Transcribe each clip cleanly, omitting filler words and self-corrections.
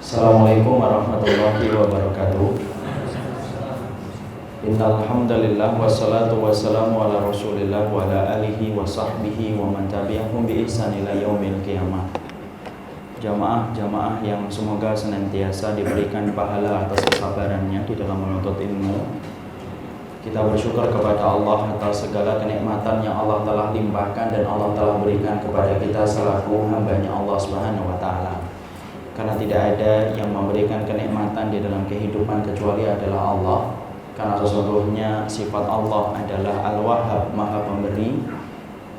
Assalamualaikum warahmatullahi wabarakatuh. Innal hamdalillah wassalatu wassalamu ala Rasulillah wa ala alihi wa sahbihi wa man tabi'ahum bi ihsan ila yaumil qiyamah. Jamaah yang semoga senantiasa diberikan pahala atas kesabarannya di dalam menuntut ilmu. Kita bersyukur kepada Allah atas segala kenikmatan yang Allah telah limpahkan dan Allah telah berikan kepada kita selaku hamba-Nya Allah Subhanahu wa taala. Karena tidak ada yang memberikan kenikmatan di dalam kehidupan kecuali adalah Allah. Karena sesungguhnya sifat Allah adalah Al-Wahhab, Maha Pemberi,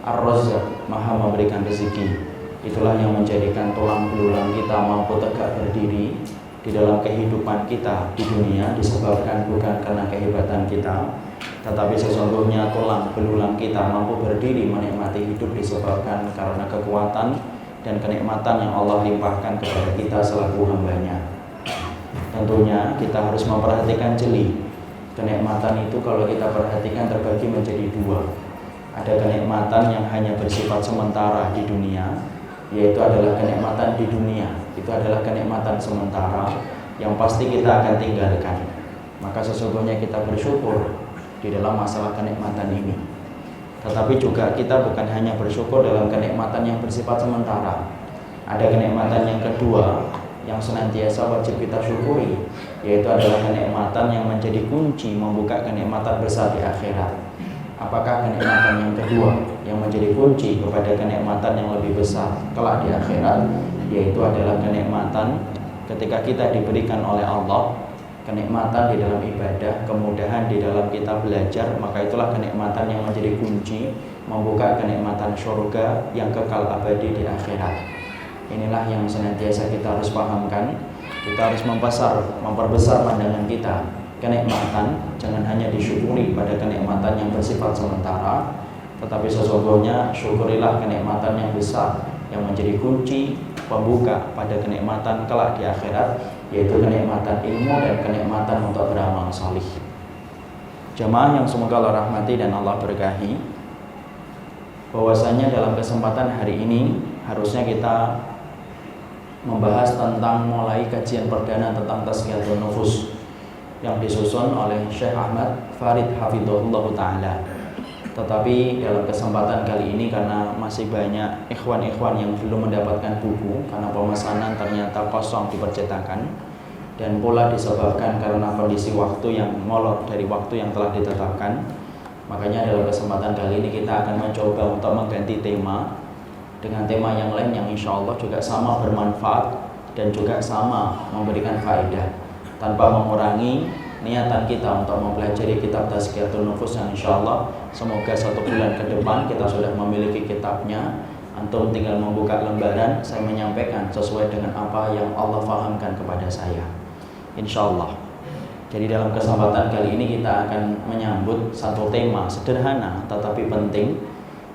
Ar-Razzaq, Maha memberikan rezeki. Itulah yang menjadikan tulang belulang kita mampu tegak berdiri di dalam kehidupan kita di dunia, disebabkan bukan karena kehebatan kita, tetapi sesungguhnya tulang belulang kita mampu berdiri menikmati hidup disebabkan karena kekuatan dan kenikmatan yang Allah limpahkan kepada kita selaku hamba-Nya. Tentunya kita harus memperhatikan jeli. Kenikmatan itu kalau kita perhatikan terbagi menjadi dua. Ada kenikmatan yang hanya bersifat sementara di dunia, yaitu adalah kenikmatan di dunia. Itu adalah kenikmatan sementara yang pasti kita akan tinggalkan. Maka sesungguhnya kita bersyukur di dalam masalah kenikmatan ini. Tetapi juga kita bukan hanya bersyukur dalam kenikmatan yang bersifat sementara. Ada kenikmatan yang kedua yang senantiasa wajib kita syukuri, yaitu adalah kenikmatan yang menjadi kunci membuka kenikmatan besar di akhirat. Apakah kenikmatan yang kedua yang menjadi kunci kepada kenikmatan yang lebih besar kelak di akhirat? Yaitu adalah kenikmatan ketika kita diberikan oleh Allah kenikmatan di dalam ibadah, kemudahan di dalam kita belajar, maka itulah kenikmatan yang menjadi kunci membuka kenikmatan surga yang kekal abadi di akhirat. Inilah yang senantiasa kita harus pahamkan. Kita harus memperbesar pandangan kita. Kenikmatan jangan hanya disyukuri pada kenikmatan yang bersifat sementara, tetapi sesungguhnya syukurilah kenikmatan yang besar yang menjadi kunci pembuka pada kenikmatan kelak di akhirat, yaitu kenikmatan ilmu dan kenikmatan untuk beramal salih. Jamaah yang semoga Allah rahmati dan Allah berkahi, bahwasanya dalam kesempatan hari ini harusnya kita membahas tentang mulai kajian perdana tentang Tazkiyatun Nufus yang disusun oleh Syekh Ahmad Farid Hafidhahullah Ta'ala. Tetapi dalam kesempatan kali ini karena masih banyak ikhwan-ikhwan yang belum mendapatkan buku karena pemesanan ternyata kosong di percetakan, dan pula disebabkan karena kondisi waktu yang molor dari waktu yang telah ditetapkan, makanya dalam kesempatan kali ini kita akan mencoba untuk mengganti tema dengan tema yang lain yang insya Allah juga sama bermanfaat dan juga sama memberikan faedah, tanpa mengurangi niatan kita untuk mempelajari kitab Tazkiyatun Nufus yang insya Allah semoga 1 bulan ke depan kita sudah memiliki kitabnya. Antum tinggal membuka lembaran, saya menyampaikan sesuai dengan apa yang Allah fahamkan kepada saya, insya Allah. Jadi dalam kesempatan kali ini kita akan menyambut satu tema sederhana tetapi penting,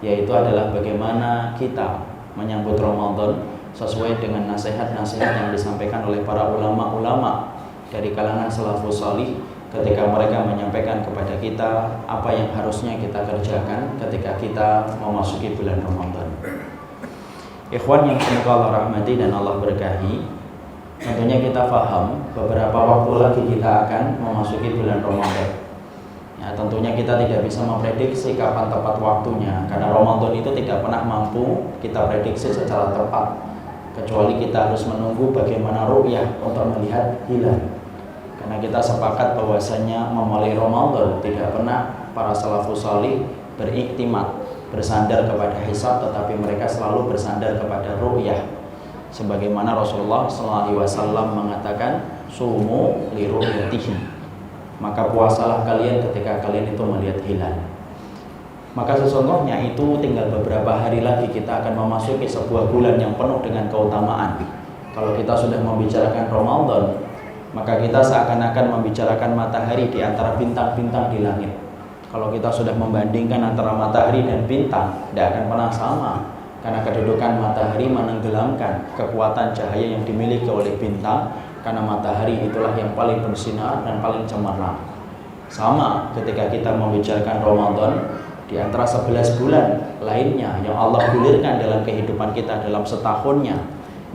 yaitu adalah bagaimana kita menyambut Ramadan sesuai dengan nasihat-nasihat yang disampaikan oleh para ulama-ulama dari kalangan salafus salih ketika mereka menyampaikan kepada kita apa yang harusnya kita kerjakan ketika kita memasuki bulan Ramadan. Ikhwan yang semoga Allah rahmati dan Allah berkahi, tentunya kita paham beberapa waktu lagi kita akan memasuki bulan Ramadan. Ya, tentunya kita tidak bisa memprediksi kapan tepat waktunya, karena Ramadan itu tidak pernah mampu kita prediksi secara tepat, kecuali kita harus menunggu bagaimana ru'yah untuk melihat hilal. Karena kita sepakat bahwasanya memulai Ramadan tidak pernah para salafus salih beriktimat, bersandar kepada hisab, tetapi mereka selalu bersandar kepada ru'yah. Sebagaimana Rasulullah SAW mengatakan, sumu li ru'yatihi, maka puasalah kalian ketika kalian itu melihat hilal. Maka sesungguhnya itu tinggal beberapa hari lagi kita akan memasuki sebuah bulan yang penuh dengan keutamaan. Kalau kita sudah membicarakan Ramadan, maka kita seakan-akan membicarakan matahari di antara bintang-bintang di langit. Kalau kita sudah membandingkan antara matahari dan bintang, tidak akan pernah sama, karena kedudukan matahari menenggelamkan kekuatan cahaya yang dimiliki oleh bintang, karena matahari itulah yang paling bersinar dan paling cemerlang. Sama ketika kita membicarakan Ramadan, di antara 11 bulan lainnya yang Allah gulirkan dalam kehidupan kita dalam setahunnya,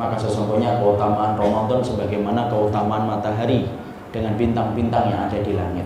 maka sesungguhnya keutamaan Ramadan sebagaimana keutamaan matahari dengan bintang-bintang yang ada di langit.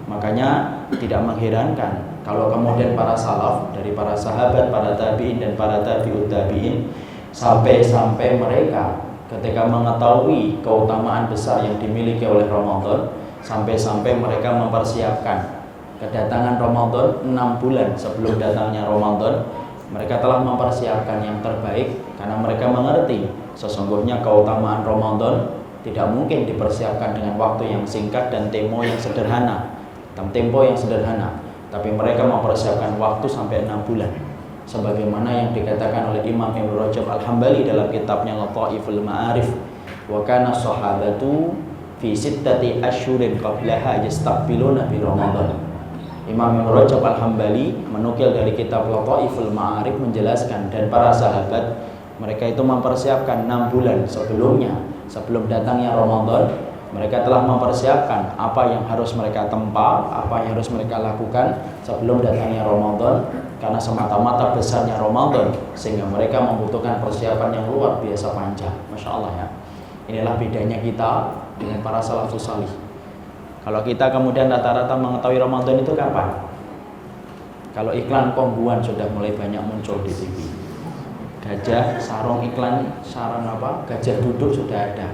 Makanya tidak mengherankan kalau kemudian para salaf, dari para sahabat, para tabi'in dan para tabi'ut tabi'in, sampai mereka ketika mengetahui keutamaan besar yang dimiliki oleh Ramadan, sampai mereka mempersiapkan kedatangan Ramadan 6 bulan sebelum datangnya Ramadan. Mereka telah mempersiapkan yang terbaik karena mereka mengerti sesungguhnya keutamaan Ramadan tidak mungkin dipersiapkan dengan waktu yang singkat dan tempo yang sederhana, tapi mereka mempersiapkan waktu sampai 6 bulan. Sebagaimana yang dikatakan oleh Imam Ibnu Rajab Al-Hambali dalam kitabnya Lataiful Ma'arif, wa kana sahabatu fi sittati asyhurin qablaha yastaqbiluna bi Ramadan. Imam Ibnu Rajab Al-Hambali menukil dari kitab Lataiful Ma'arif menjelaskan, dan para sahabat mereka itu mempersiapkan 6 bulan sebelumnya, sebelum datangnya Ramadan, mereka telah mempersiapkan apa yang harus mereka tempa, apa yang harus mereka lakukan sebelum datangnya Ramadan, karena semata-mata besarnya Ramadan sehingga mereka membutuhkan persiapan yang luar biasa panjang. Masya Allah ya. Inilah bedanya kita dengan para salafus salih. Kalau kita kemudian rata-rata mengetahui Ramadan itu kapan? Kalau iklan kombuan sudah mulai banyak muncul di TV. Gajah, sarung iklan, sarung apa? Gajah duduk sudah ada.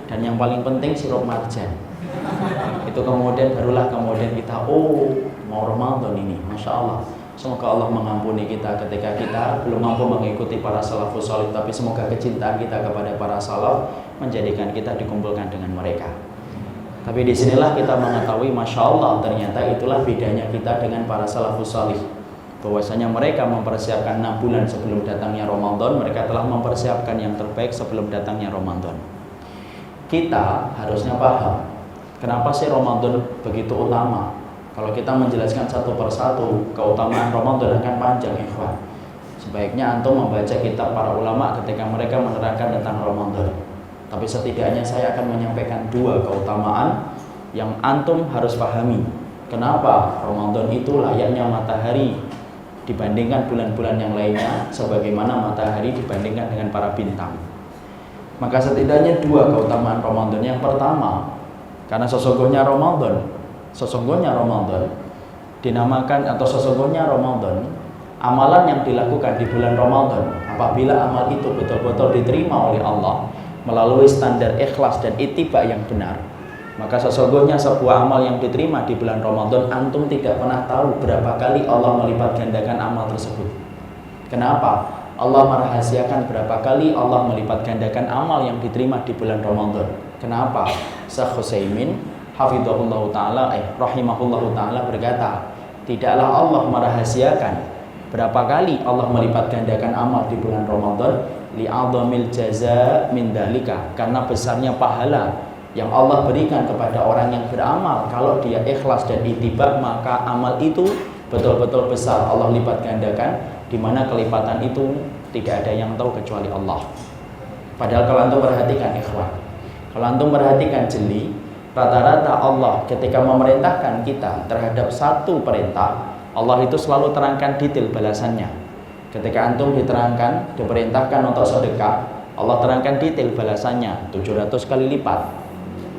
Dan yang paling penting sirup marjan. Itu kemudian barulah kemudian kita, oh mau Ramadan ini, Masya Allah. Semoga Allah mengampuni kita ketika kita belum mampu mengikuti para salafus salih, tapi semoga kecintaan kita kepada para salaf menjadikan kita dikumpulkan dengan mereka. Tapi disinilah kita mengetahui, Masya Allah, ternyata itulah bedanya kita dengan para salafus salih, bahwasanya mereka mempersiapkan 6 bulan sebelum datangnya Ramadan. Mereka telah mempersiapkan yang terbaik sebelum datangnya Ramadan. Kita harusnya paham kenapa sih Ramadan begitu utama. Kalau kita menjelaskan satu persatu, keutamaan Ramadan akan panjang, ikhwan. Sebaiknya antum membaca kitab para ulama ketika mereka menerangkan tentang Ramadan. Tapi setidaknya saya akan menyampaikan 2 keutamaan yang antum harus pahami. Kenapa Ramadan itu layaknya matahari dibandingkan bulan-bulan yang lainnya, sebagaimana matahari dibandingkan dengan para bintang. Maka setidaknya 2 keutamaan Ramadan. Yang pertama, karena sesungguhnya Ramadan dinamakan, atau sesungguhnya Ramadan, amalan yang dilakukan di bulan Ramadan, apabila amal itu betul-betul diterima oleh Allah melalui standar ikhlas dan ittiba yang benar, maka sesungguhnya sebuah amal yang diterima di bulan Ramadan, antum tidak pernah tahu berapa kali Allah melipat gandakan amal tersebut. Kenapa? Allah merahasiakan berapa kali Allah melipat gandakan amal yang diterima di bulan Ramadan. Kenapa? Syekh Utsaimin hafizahullah ta'ala rahimahullah ta'ala berkata, tidaklah Allah merahasiakan berapa kali Allah melipat gandakan amal di bulan Ramadan, li'adhamil jaza min dalika, karena besarnya pahala yang Allah berikan kepada orang yang beramal. Kalau dia ikhlas dan ittiba, maka amal itu betul-betul besar Allah lipat gandakan, di mana kelipatan itu tidak ada yang tahu kecuali Allah. Padahal kalau antum perhatikan ikhwan, kalau antum perhatikan jeli, rata-rata Allah ketika memerintahkan kita terhadap satu perintah, Allah itu selalu terangkan detail balasannya. Ketika antum diperintahkan untuk sedekah, Allah terangkan detail balasannya 700 kali lipat.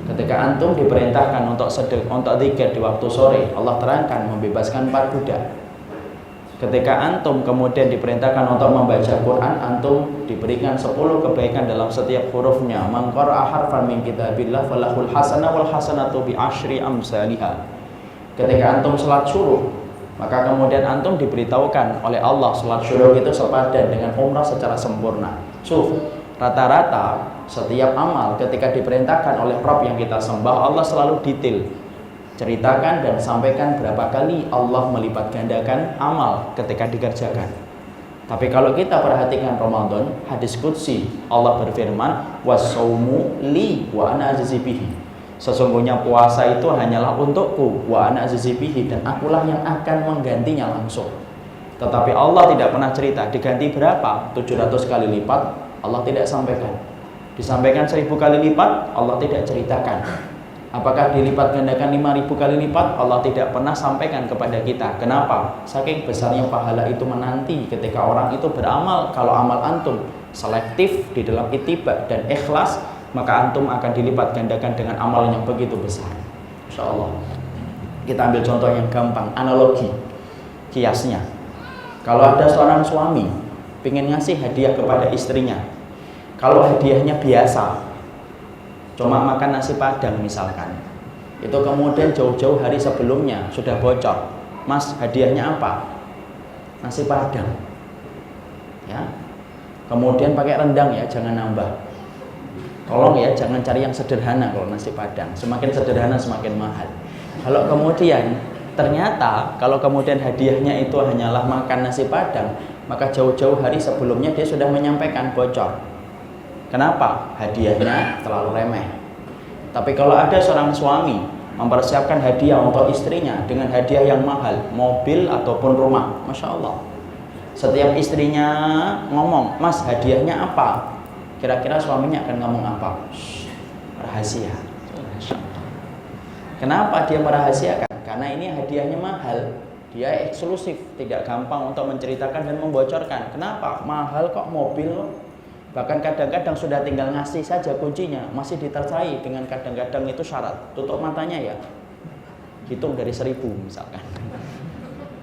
Ketika antum diperintahkan untuk zikir di waktu sore, Allah terangkan membebaskan 4 budak. Ketika antum kemudian diperintahkan untuk membaca Quran, antum diberikan 10 kebaikan dalam setiap hurufnya. Man qara'a harfan min kitabillah falahul hasanah wal hasanatu bi asyri amsalihha. Ketika antum salat syuruq, maka kemudian antum diberitahukan oleh Allah salat syuruq itu sepadan dengan umrah secara sempurna. Rata-rata setiap amal ketika diperintahkan oleh Rabb yang kita sembah, Allah selalu detail ceritakan dan sampaikan berapa kali Allah melipat gandakan amal ketika dikerjakan. Tapi kalau kita perhatikan Ramadan, hadis qudsi, Allah berfirman, was-saumu li wa ana ajzi bihi. Sesungguhnya puasa itu hanyalah untukku, wa ana ajzi bihi, dan akulah yang akan menggantinya langsung. Tetapi Allah tidak pernah cerita diganti berapa, 700 kali lipat, Allah tidak sampaikan. Disampaikan 1000 kali lipat, Allah tidak ceritakan. Apakah dilipat gandakan 5000 kali lipat? Allah tidak pernah sampaikan kepada kita. Kenapa? Saking besarnya pahala itu menanti ketika orang itu beramal. Kalau amal antum selektif di dalam ittiba dan ikhlas, maka antum akan dilipat gandakan dengan amal yang begitu besar. Insya Allah. Kita ambil contoh yang gampang, analogi, kiasnya. Kalau ada seorang suami ingin ngasih hadiah kepada istrinya, kalau hadiahnya biasa, cuma makan nasi padang misalkan, itu kemudian jauh-jauh hari sebelumnya sudah bocor, Mas hadiahnya apa? Nasi padang, ya. Kemudian pakai rendang ya, jangan nambah. Tolong ya, jangan cari yang sederhana kalau nasi padang. Semakin sederhana semakin mahal. Kalau kemudian ternyata kalau kemudian hadiahnya itu hanyalah makan nasi padang, maka jauh-jauh hari sebelumnya dia sudah menyampaikan bocor. Kenapa? Hadiahnya terlalu remeh. Tapi kalau ada seorang suami mempersiapkan hadiah untuk istrinya dengan hadiah yang mahal, mobil ataupun rumah, Masya Allah. Setiap istrinya ngomong, Mas hadiahnya apa? Kira-kira suaminya akan ngomong apa? Rahasia. Kenapa dia merahasiakan? Karena ini hadiahnya mahal, dia eksklusif, tidak gampang untuk menceritakan dan membocorkan. Kenapa? Mahal kok mobil. Bahkan kadang-kadang sudah tinggal ngasih saja kuncinya, masih ditercai dengan kadang-kadang itu syarat. Tutup matanya ya, hitung dari 1000 misalkan.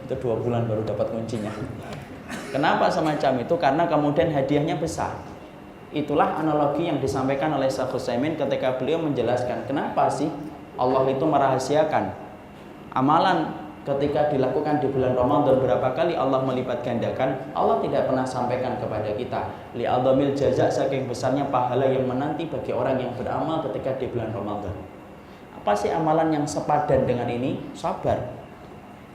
Itu 2 bulan baru dapat kuncinya. Kenapa semacam itu? Karena kemudian hadiahnya besar. Itulah analogi yang disampaikan oleh Syekh Utsaimin ketika beliau menjelaskan kenapa sih Allah itu merahasiakan amalan ketika dilakukan di bulan Ramadan. Berapa kali Allah melipat gandakan, Allah tidak pernah sampaikan kepada kita. Li'adhamil jaza, saking besarnya pahala yang menanti bagi orang yang beramal ketika di bulan Ramadan. Apa sih amalan yang sepadan dengan ini? Sabar.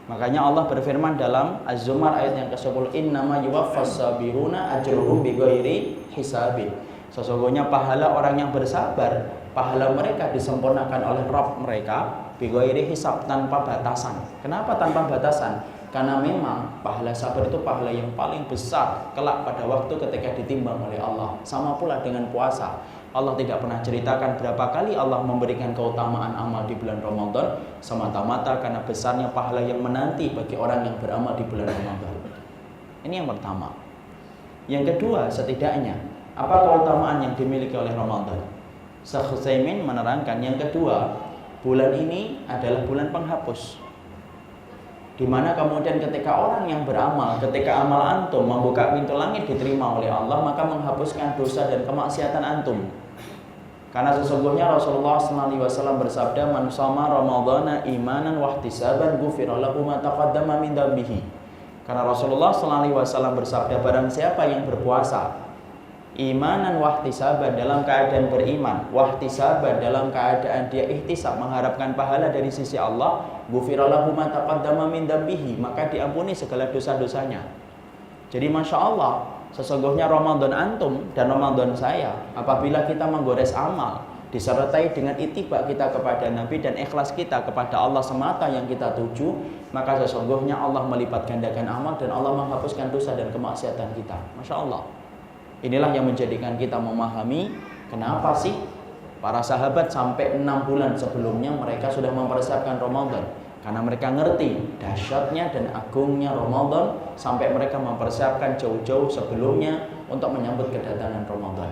Makanya Allah berfirman dalam Az-Zumar ayat yang ke-10, innama yuwaffas sabiruna ajruhum bighairi hisabin. Sesungguhnya pahala orang yang bersabar, pahala mereka disempurnakan oleh Rabb mereka bighairi hisab, tanpa batasan. Kenapa tanpa batasan? Karena memang pahala sabar itu pahala yang paling besar kelak pada waktu ketika ditimbang oleh Allah. Sama pula dengan puasa. Allah tidak pernah ceritakan berapa kali Allah memberikan keutamaan amal di bulan Ramadan, semata-mata karena besarnya pahala yang menanti bagi orang yang beramal di bulan Ramadan. Ini yang pertama. Yang kedua, setidaknya apa keutamaan yang dimiliki oleh Ramadan? Syekh Utsaimin menerangkan yang kedua, bulan ini adalah bulan penghapus, di mana kemudian ketika orang yang beramal, ketika amal antum membuka pintu langit diterima oleh Allah, maka menghapuskan dosa dan kemaksiatan antum. Karena sesungguhnya Rasulullah SAW bersabda, man shoma ramadhana imanan wahtisaban ghufira lahu ma taqaddama min dzambihi. Karena Rasulullah SAW bersabda, barang siapa yang berpuasa imanan wahtisaban, dalam keadaan beriman, wahtisaban, dalam keadaan dia ihtisab, mengharapkan pahala dari sisi Allah, ghufira lahu ma taqaddama min dzambihi, maka diampuni segala dosa-dosanya. Jadi Masya Allah, sesungguhnya Ramadan antum dan Ramadan saya, apabila kita menggores amal disertai dengan ittiba kita kepada Nabi dan ikhlas kita kepada Allah semata yang kita tuju, maka sesungguhnya Allah melipat gandakan amal dan Allah menghapuskan dosa dan kemaksiatan kita. Masya Allah. Inilah yang menjadikan kita memahami kenapa sih para sahabat sampai 6 bulan sebelumnya mereka sudah mempersiapkan Ramadan. Karena mereka ngerti dahsyatnya dan agungnya Ramadan, sampai mereka mempersiapkan jauh-jauh sebelumnya untuk menyambut kedatangan Ramadan.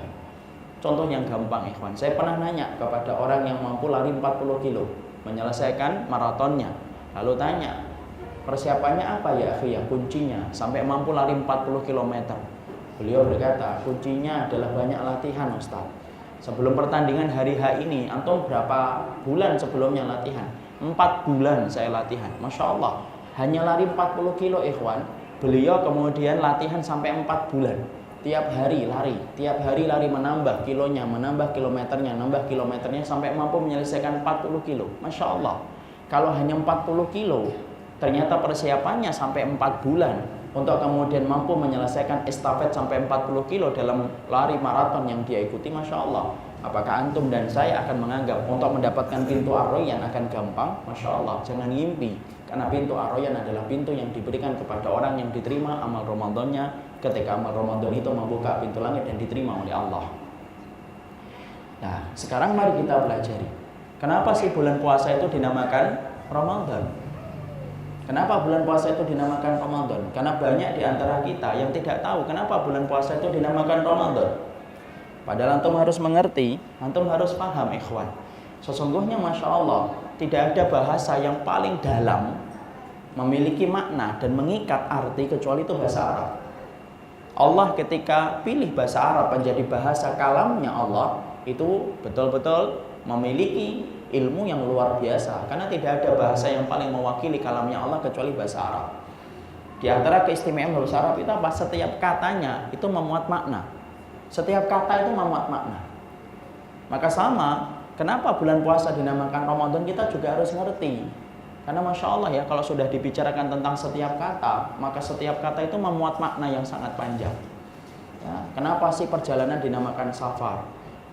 Contoh yang gampang ikhwan, saya pernah nanya kepada orang yang mampu lari 40 kilo, menyelesaikan maratonnya. Lalu tanya, persiapannya apa ya akhi ya, kuncinya sampai mampu lari 40 km. Beliau berkata, kuncinya adalah banyak latihan Ustaz. Sebelum pertandingan hari H ini, antum berapa bulan sebelumnya latihan? 4 bulan saya latihan. Masya Allah, hanya lari 40 kilo ikhwan. Beliau kemudian latihan sampai 4 bulan. Tiap hari lari menambah kilonya, menambah kilometernya, nambah kilometernya sampai mampu menyelesaikan 40 kilo. Masya Allah, kalau hanya 40 kilo, ternyata persiapannya sampai 4 bulan untuk kemudian mampu menyelesaikan estafet sampai 40 kilo dalam lari maraton yang dia ikuti. Masya Allah, apakah antum dan saya akan menganggap untuk mendapatkan pintu Ar-Rayyan akan gampang? Masya Allah, jangan ngimpi. Karena pintu Ar-Rayyan adalah pintu yang diberikan kepada orang yang diterima amal Ramadannya ketika amal Ramadan itu membuka pintu langit dan diterima oleh Allah. Nah, sekarang mari kita pelajari, kenapa sih bulan puasa itu dinamakan Ramadan? Kenapa bulan puasa itu dinamakan Ramadan? Karena banyak di antara kita yang tidak tahu kenapa bulan puasa itu dinamakan Ramadan. Padahal antum harus mengerti, antum harus paham ikhwan. Sesungguhnya Masya Allah, tidak ada bahasa yang paling dalam, memiliki makna dan mengikat arti kecuali itu bahasa Arab. Allah ketika pilih bahasa Arab menjadi bahasa kalamnya Allah, itu betul-betul memiliki ilmu yang luar biasa. Karena tidak ada bahasa yang paling mewakili kalamnya Allah kecuali bahasa Arab. Di antara keistimewaan bahasa Arab itu apa? Setiap katanya itu memuat makna. Setiap kata itu memuat makna. Maka sama, kenapa bulan puasa dinamakan Ramadan, kita juga harus ngerti. Karena Masya Allah ya, kalau sudah dibicarakan tentang setiap kata, maka setiap kata itu memuat makna yang sangat panjang. Ya, kenapa sih perjalanan dinamakan safar?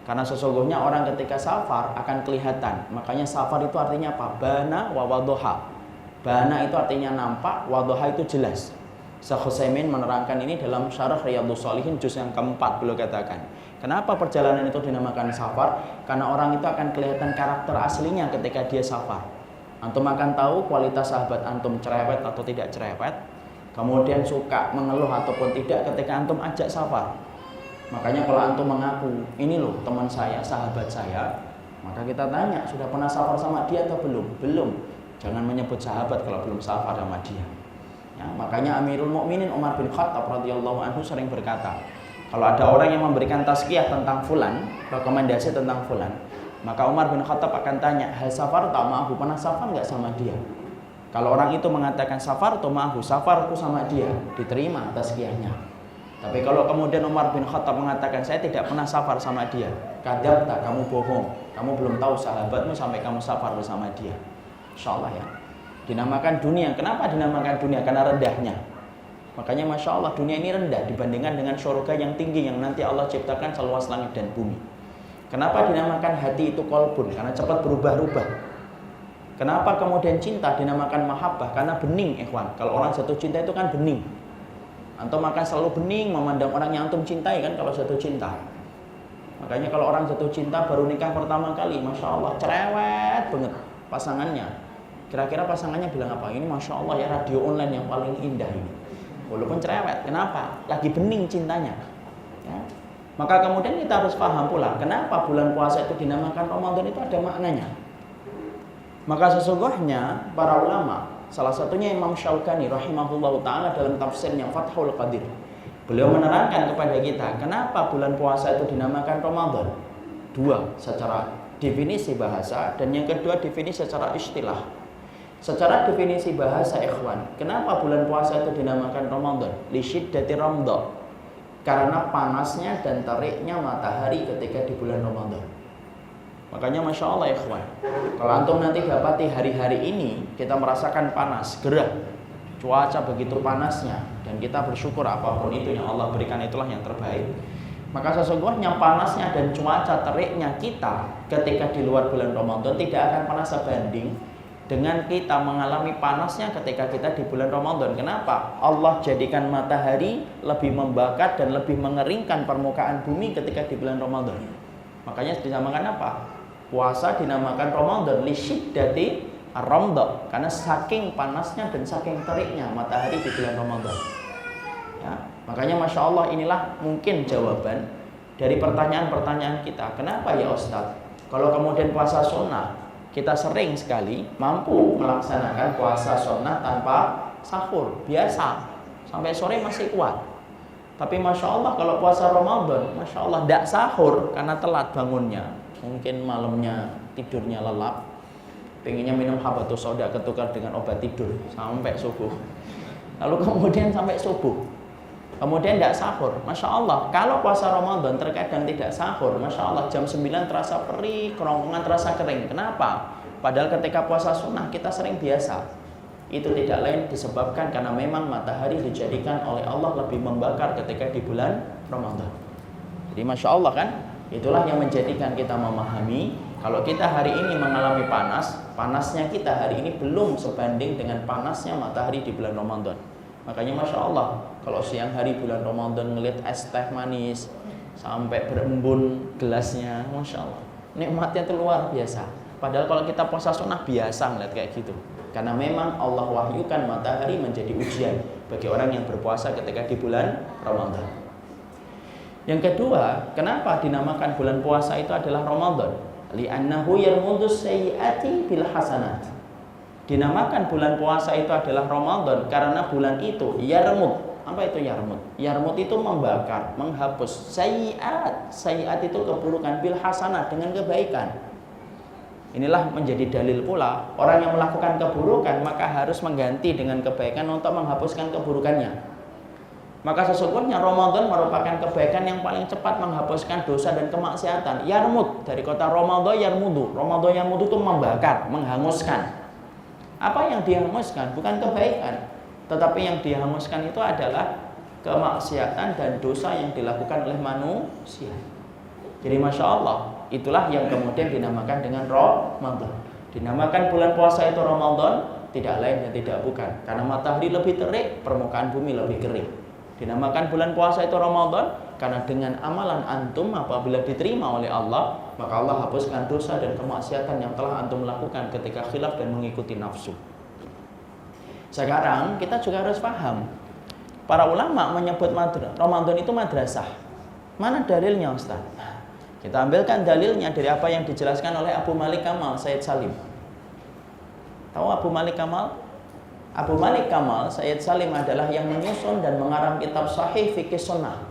Karena sesungguhnya orang ketika safar akan kelihatan. Makanya safar itu artinya apa? Bana wa wadoha. Bana itu artinya nampak, wadoha itu jelas. Syekh Utsaimin menerangkan ini dalam syarah Riyadhus Shalihin juz yang keempat, beliau katakan. Kenapa perjalanan itu dinamakan safar? Karena orang itu akan kelihatan karakter aslinya ketika dia safar. Antum akan tahu kualitas sahabat antum cerewet atau tidak cerewet. Kemudian suka mengeluh ataupun tidak ketika antum ajak safar. Makanya kalau antum mengaku, ini loh teman saya, sahabat saya, maka kita tanya, sudah pernah safar sama dia atau belum? Belum. Jangan menyebut sahabat kalau belum safar sama dia. Ya, makanya Amirul Mukminin Umar bin Khattab radhiyallahu anhu sering berkata, kalau ada orang yang memberikan tazkiyah tentang fulan, rekomendasi tentang fulan, maka Umar bin Khattab akan tanya, hal safar tak ma'ahu, pernah safar nggak sama dia? Kalau orang itu mengatakan safar tu ma'ahu, safarku sama dia, diterima tazkiyahnya. Tapi kalau kemudian Umar bin Khattab mengatakan saya tidak pernah safar sama dia, kadzabta, kamu bohong, kamu belum tahu sahabatmu sampai kamu safar bersama dia. Insyaallah ya. Dinamakan dunia. Kenapa dinamakan dunia? Karena rendahnya. Makanya Masya Allah dunia ini rendah dibandingkan dengan surga yang tinggi yang nanti Allah ciptakan seluas langit dan bumi. Kenapa dinamakan hati itu kolbun? Karena cepat berubah-ubah. Kenapa kemudian cinta dinamakan mahabbah? Karena bening, ikhwan. Kalau orang jatuh cinta itu kan bening. Antum akan selalu bening memandang orang yang antum cintai kan kalau jatuh cinta. Makanya kalau orang jatuh cinta baru nikah pertama kali, Masya Allah cerewet banget pasangannya. Kira-kira pasangannya bilang apa? Ini Masya Allah ya, radio online yang paling indah ini. Walaupun cerewet, kenapa? Lagi bening cintanya. Ya. Maka kemudian kita harus paham pula, kenapa bulan puasa itu dinamakan Ramadan, itu ada maknanya. Maka sesungguhnya para ulama, salah satunya Imam Syaukani rahimahullahu ta'ala dalam tafsirnya Fathul Qadir, beliau menerangkan kepada kita kenapa bulan puasa itu dinamakan Ramadan. Dua, secara definisi bahasa, dan yang kedua definisi secara istilah. Secara definisi bahasa ikhwan, kenapa bulan puasa itu dinamakan Ramadan? Li syiddati ramdha, karena panasnya dan teriknya matahari ketika di bulan Ramadan. Makanya Masya Allah ikhwan, kalau antum nanti dapati hari-hari ini kita merasakan panas, gerah, cuaca begitu panasnya, dan kita bersyukur apapun itu yang Allah berikan itulah yang terbaik. Maka sesungguhnya panasnya dan cuaca teriknya kita ketika di luar bulan Ramadan tidak akan pernah sebanding dengan kita mengalami panasnya ketika kita di bulan Ramadan. Kenapa? Allah jadikan matahari lebih membakar dan lebih mengeringkan permukaan bumi ketika di bulan Ramadan. Makanya dinamakan apa? Puasa dinamakan Ramadan li syiddati ar-ramdha, karena saking panasnya dan saking teriknya matahari di bulan Ramadan. Ya, makanya Masya Allah inilah mungkin jawaban dari pertanyaan-pertanyaan kita. Kenapa ya Ustadz? Kalau kemudian puasa sunnah, kita sering sekali mampu melaksanakan puasa sunnah tanpa sahur, biasa, sampai sore masih kuat. Tapi Masya Allah kalau puasa Ramadan, Masya Allah tidak sahur karena telat bangunnya. Mungkin malamnya tidurnya lelap, pengennya minum habatus sauda ketukar dengan obat tidur sampai subuh. Lalu kemudian sampai subuh, kemudian tidak sahur. Masya Allah, kalau puasa Ramadan terkadang tidak sahur, Masya Allah jam 9 terasa perih, kerongkongan terasa kering. Kenapa? Padahal ketika puasa sunnah kita sering biasa. Itu tidak lain disebabkan karena memang matahari dijadikan oleh Allah lebih membakar ketika di bulan Ramadan. Jadi Masya Allah kan, itulah yang menjadikan kita memahami kalau kita hari ini mengalami panas, panasnya kita hari ini belum sebanding dengan panasnya matahari di bulan Ramadan. Makanya Masya Allah, kalau siang hari bulan Ramadan ngelihat es teh manis sampai berembun gelasnya, Masya Allah, nikmatnya itu luar biasa. Padahal kalau kita puasa sunnah biasa ngeliat kayak gitu. Karena memang Allah wahyukan matahari menjadi ujian bagi orang yang berpuasa ketika di bulan Ramadan. Yang kedua, kenapa dinamakan bulan puasa itu adalah Ramadan? Li'annahu yarmudus sayyiati bil hasanat. Dinamakan bulan puasa itu adalah Ramadan karena bulan itu yarmud. Apa itu yarmud? Yarmud itu membakar, menghapus sayyiat. Sayyiat itu keburukan, bil hasanat, dengan kebaikan. Inilah menjadi dalil pula, orang yang melakukan keburukan maka harus mengganti dengan kebaikan untuk menghapuskan keburukannya. Maka sesungguhnya Ramadan merupakan kebaikan yang paling cepat menghapuskan dosa dan kemaksiatan. Yarmud, dari kata Ramadan yarmudu. Ramadan yarmudu itu membakar, menghanguskan. Apa yang dihanguskan? Bukan kebaikan, tetapi yang dihanguskan itu adalah kemaksiatan dan dosa yang dilakukan oleh manusia. Jadi Masya Allah, itulah yang kemudian dinamakan dengan Ramadan. Dinamakan bulan puasa itu Ramadan, tidak lain dan tidak bukan, karena matahari lebih terik, permukaan bumi lebih kering. Dinamakan bulan puasa itu Ramadan karena dengan amalan antum apabila diterima oleh Allah, maka Allah hapuskan dosa dan kemaksiatan yang telah antum lakukan ketika khilaf dan mengikuti nafsu. Sekarang kita juga harus paham, para ulama menyebut Ramadan itu madrasah. Mana dalilnya Ustaz? Kita ambilkan dalilnya dari apa yang dijelaskan oleh Abu Malik Kamal Sayyid Salim. Tahu Abu Malik Kamal? Abu Malik Kamal Sayyid Salim adalah yang menyusun dan mengarang kitab Sahih Fikih Sunnah.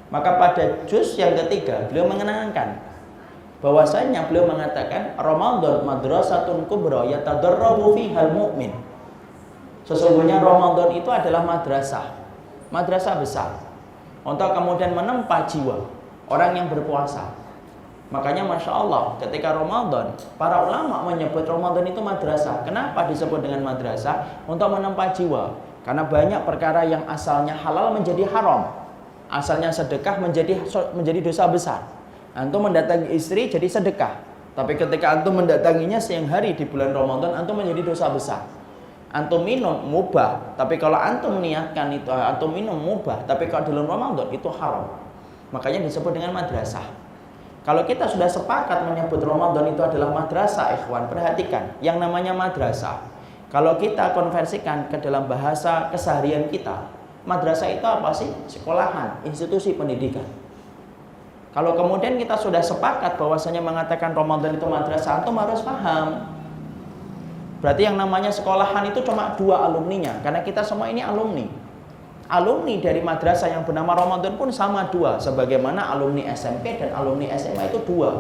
Maka pada juz yang ketiga beliau mengenangkan bahwasanya beliau mengatakan Ramadan madrasatun kubra yatadarrabu fihal mu'min. Sesungguhnya Ramadan itu adalah madrasah besar untuk kemudian menempa jiwa orang yang berpuasa. Makanya Masya Allah, ketika Ramadan, para ulama menyebut Ramadan itu madrasah. Kenapa disebut dengan madrasah? Untuk menempa jiwa. Karena banyak perkara yang asalnya halal menjadi haram, asalnya sedekah menjadi dosa besar. Antum mendatangi istri jadi sedekah, tapi ketika antum mendatanginya siang hari di bulan Ramadan, antum menjadi dosa besar. Antum minum mubah, tapi kalau antum niatkan itu antum minum mubah, tapi kalau di bulan Ramadan itu haram. Makanya disebut dengan madrasah. Kalau kita sudah sepakat menyebut Ramadan itu adalah madrasah, ikhwan, perhatikan, yang namanya madrasah, kalau kita konversikan ke dalam bahasa keseharian kita, madrasah itu apa sih? Sekolahan, institusi pendidikan. Kalau kemudian kita sudah sepakat bahwasanya mengatakan Ramadan itu madrasah, antum harus paham. Berarti yang namanya sekolahan itu cuma dua alumninya, karena kita semua ini alumni. Alumni dari madrasah yang bernama Ramadan pun sama dua, sebagaimana alumni SMP dan alumni SMA itu dua.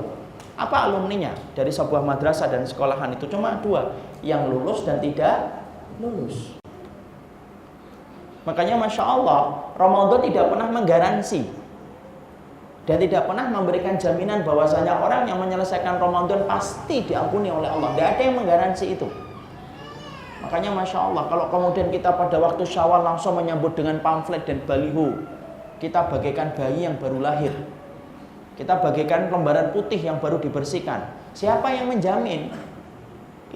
Apa alumninya? Dari sebuah madrasah dan sekolahan itu cuma dua, yang lulus dan tidak lulus. Makanya Masya Allah, Ramadan tidak pernah menggaransi dan tidak pernah memberikan jaminan bahwasanya orang yang menyelesaikan Ramadan pasti diampuni oleh Allah. Tidak ada yang menggaransi itu. Makanya Masya Allah, kalau kemudian kita pada waktu Syawal langsung menyambut dengan pamflet dan baliho, kita bagaikan bayi yang baru lahir, kita bagaikan lembaran putih yang baru dibersihkan. Siapa yang menjamin?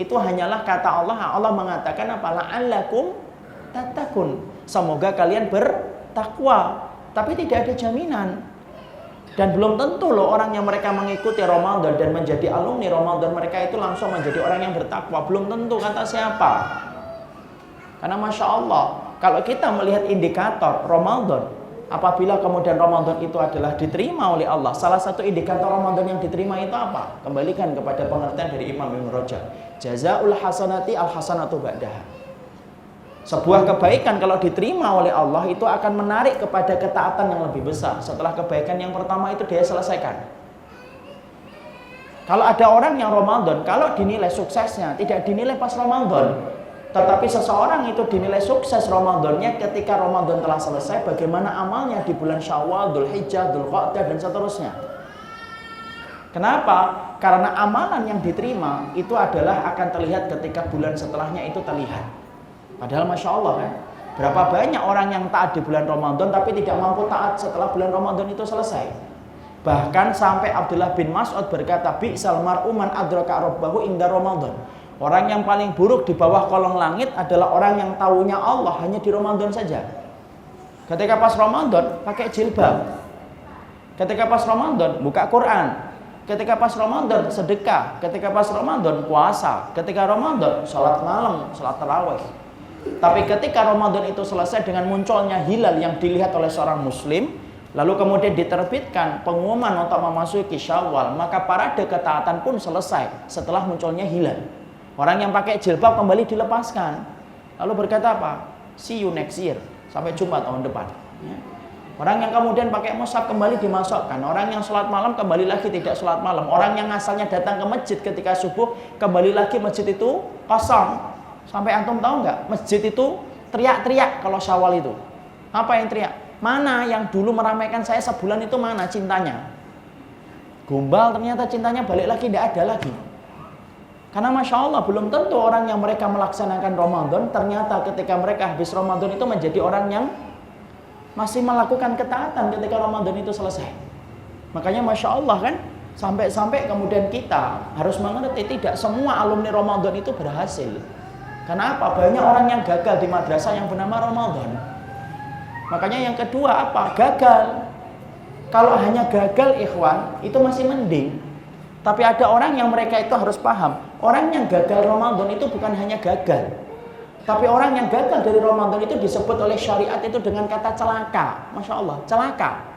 Itu hanyalah kata Allah. Allah mengatakan apa? La'allakum tattaqun, semoga kalian bertakwa. Tapi tidak ada jaminan. Dan belum tentu loh orang yang mereka mengikuti Ramadan dan menjadi alumni Ramadan mereka itu langsung menjadi orang yang bertakwa. Belum tentu, kata siapa? Karena Masya Allah, kalau kita melihat indikator Ramadan, apabila kemudian Ramadan itu adalah diterima oleh Allah, salah satu indikator Ramadan yang diterima itu apa? Kembalikan kepada pengertian dari Imam Ibn Rajab. Jazaul hasanati al hasanatu ba'daha. Sebuah kebaikan kalau diterima oleh Allah itu akan menarik kepada ketaatan yang lebih besar setelah kebaikan yang pertama itu dia selesaikan. Kalau ada orang yang Ramadan, kalau dinilai suksesnya tidak dinilai pas Ramadan, tetapi seseorang itu dinilai sukses Ramadannya ketika Ramadan telah selesai, bagaimana amalnya di bulan Syawal, Dzulhijjah, Dzulqa'dah dan seterusnya. Kenapa? Karena amalan yang diterima itu adalah akan terlihat ketika bulan setelahnya itu terlihat. Padahal Masya Allah kan, berapa banyak orang yang taat di bulan Ramadan tapi tidak mampu taat setelah bulan Ramadan itu selesai. Bahkan sampai Abdullah bin Mas'ud berkata, Bi'sal mar'u man adraka rabbahu inda Ramadan. Orang yang paling buruk di bawah kolong langit adalah orang yang taunya Allah hanya di Ramadan saja. Ketika pas Ramadan pakai jilbab, ketika pas Ramadan buka Quran, ketika pas Ramadan sedekah, ketika pas Ramadan puasa, ketika Ramadan sholat malam, sholat tarawih. Tapi ketika Ramadan itu selesai dengan munculnya hilal yang dilihat oleh seorang muslim, lalu kemudian diterbitkan pengumuman untuk memasuki Syawal, maka parade ketaatan pun selesai setelah munculnya hilal. Orang yang pakai jilbab kembali dilepaskan. Lalu berkata apa? See you next year. Sampai jumpa tahun depan. Ya. Orang yang kemudian pakai mushaf kembali dimasukkan. Orang yang sholat malam kembali lagi tidak sholat malam. Orang yang asalnya datang ke masjid ketika subuh kembali lagi masjid itu kosong. Sampai antum tahu nggak? Masjid itu teriak-teriak kalau Syawal itu. Apa yang teriak? Mana yang dulu meramaikan saya sebulan itu mana cintanya? Gombal ternyata cintanya balik lagi tidak ada lagi. Karena Masya Allah belum tentu orang yang mereka melaksanakan Ramadan ternyata ketika mereka habis Ramadan itu menjadi orang yang masih melakukan ketaatan ketika Ramadan itu selesai. Makanya Masya Allah kan, sampai-sampai kemudian kita harus mengerti tidak semua alumni Ramadan itu berhasil. Kenapa? Banyak orang yang gagal di madrasah yang bernama Ramadan. Makanya yang kedua apa? Gagal. Kalau hanya gagal ikhwan itu masih mending. Tapi ada orang yang mereka itu harus paham, orang yang gagal Ramadan itu bukan hanya gagal, tapi orang yang gagal dari Ramadan itu disebut oleh syariat itu dengan kata celaka. Masya Allah, celaka.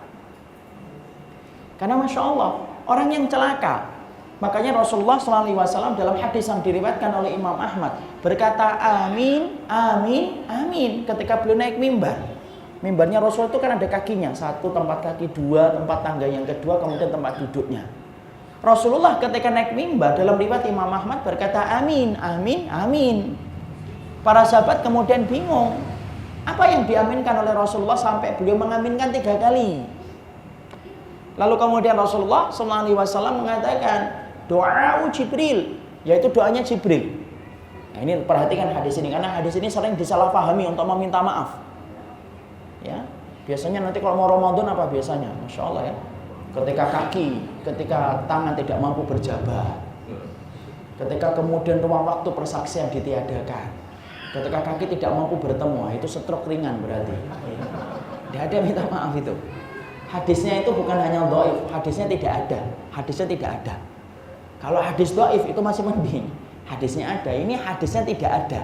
Karena Masya Allah, orang yang celaka. Makanya Rasulullah SAW dalam hadis yang diriwayatkan oleh Imam Ahmad berkata amin, amin, amin ketika beliau naik mimbar. Mimbarnya Rasul itu kan ada kakinya, satu tempat kaki, dua tempat tangga yang kedua, kemudian tempat duduknya. Rasulullah ketika naik mimbar dalam riwayat Imam Ahmad berkata amin, amin, amin. Para sahabat kemudian bingung. Apa yang diaminkan oleh Rasulullah sampai beliau mengaminkan 3 kali. Lalu kemudian Rasulullah SAW mengatakan doa Jibril, yaitu doanya Jibril. Nah ini perhatikan hadis ini karena hadis ini sering disalahpahami untuk meminta maaf. Ya, biasanya nanti kalau mau Ramadan apa biasanya? Masya Allah ya. Ketika ketika tangan tidak mampu berjabat, ketika kemudian ruang waktu persaksian ditiadakan, ketika kaki tidak mampu bertemu, itu stroke ringan berarti. Tidak ada minta maaf itu. Hadisnya itu bukan hanya dhaif, hadisnya tidak ada. Hadisnya tidak ada. Kalau hadis dhaif itu masih mending. Hadisnya ada, ini hadisnya tidak ada.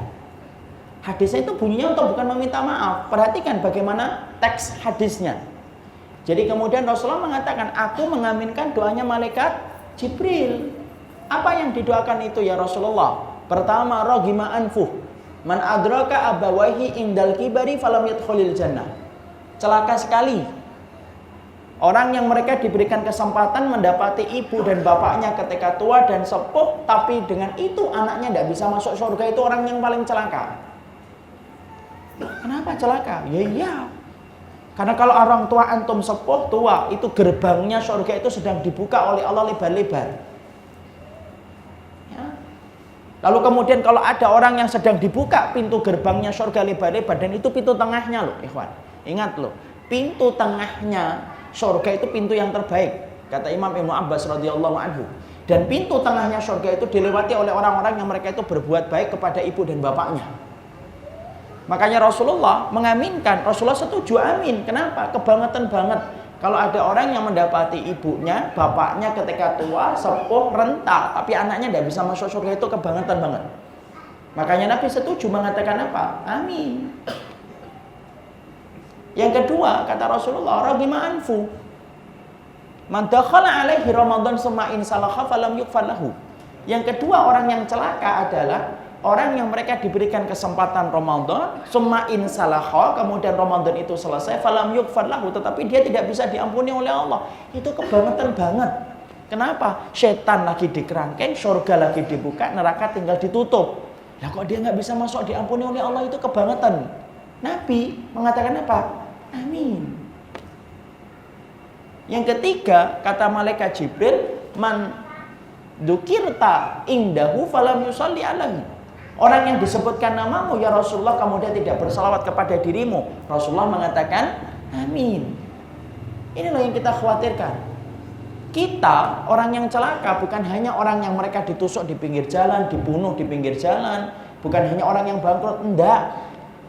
Hadisnya itu bunyinya untuk bukan meminta maaf. Perhatikan bagaimana teks hadisnya. Jadi kemudian Rasulullah mengatakan, aku mengaminkan doanya malaikat Jibril. Apa yang didoakan itu ya Rasulullah? Pertama, ragima anfuh. Man adraka abawaihi indal kibari falam yadkhulil jannah. Celaka sekali orang yang mereka diberikan kesempatan mendapati ibu dan bapaknya ketika tua dan sepuh, tapi dengan itu anaknya tidak bisa masuk surga, itu orang yang paling celaka. Kenapa celaka? Ya iya. Karena kalau orang tua antum sepuh tua, itu gerbangnya surga itu sedang dibuka oleh Allah lebar-lebar. Ya. Lalu kemudian kalau ada orang yang sedang dibuka pintu gerbangnya surga lebar-lebar, dan itu pintu tengahnya loh, ikhwan. Ingat loh, pintu tengahnya surga itu pintu yang terbaik, kata Imam Ibnu Abbas radhiyallahu anhu. Dan pintu tengahnya surga itu dilewati oleh orang-orang yang mereka itu berbuat baik kepada ibu dan bapaknya. Makanya Rasulullah mengaminkan, Rasulullah setuju amin. Kenapa? Kebangetan banget kalau ada orang yang mendapati ibunya, bapaknya ketika tua, sepuh, renta, tapi anaknya tidak bisa masuk surga, itu kebangetan banget. Makanya Nabi setuju mengatakan apa? Amin. Yang kedua, kata Rasulullah, ragima anfu. Man dakhala alaihi Ramadan summa in salakha falam yughfar lahu. Yang kedua, orang yang celaka adalah orang yang mereka diberikan kesempatan Ramadan, summa in salakha, kemudian Ramadan itu selesai, falam yughfar lahu, tetapi dia tidak bisa diampuni oleh Allah. Itu kebangetan banget. Kenapa? Setan lagi dikerangkeng, surga lagi dibuka, neraka tinggal ditutup. Lah kok dia nggak bisa masuk diampuni oleh Allah, itu kebangetan. Nabi mengatakan apa? Amin. Yang ketiga, kata malaikat Jibril, man dzukirta indahu falam yusalli alaihi. Orang yang disebutkan namamu ya Rasulullah kemudian tidak bersalawat kepada dirimu, Rasulullah mengatakan amin. Inilah yang kita khawatirkan. Kita orang yang celaka bukan hanya orang yang mereka ditusuk di pinggir jalan, dibunuh di pinggir jalan, bukan hanya orang yang bangkrut, enggak.